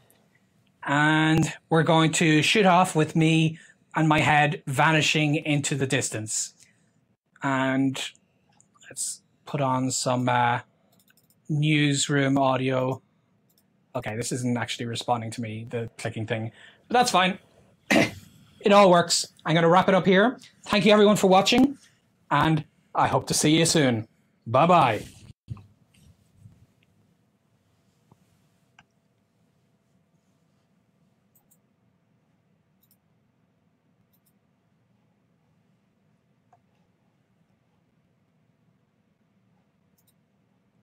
And we're going to shoot off with me and my head vanishing into the distance. And let's put on some newsroom audio. Okay, this isn't actually responding to me, the clicking thing, but that's fine. It all works. I'm going to wrap it up here. Thank you everyone for watching, and I hope to see you soon. Bye-bye.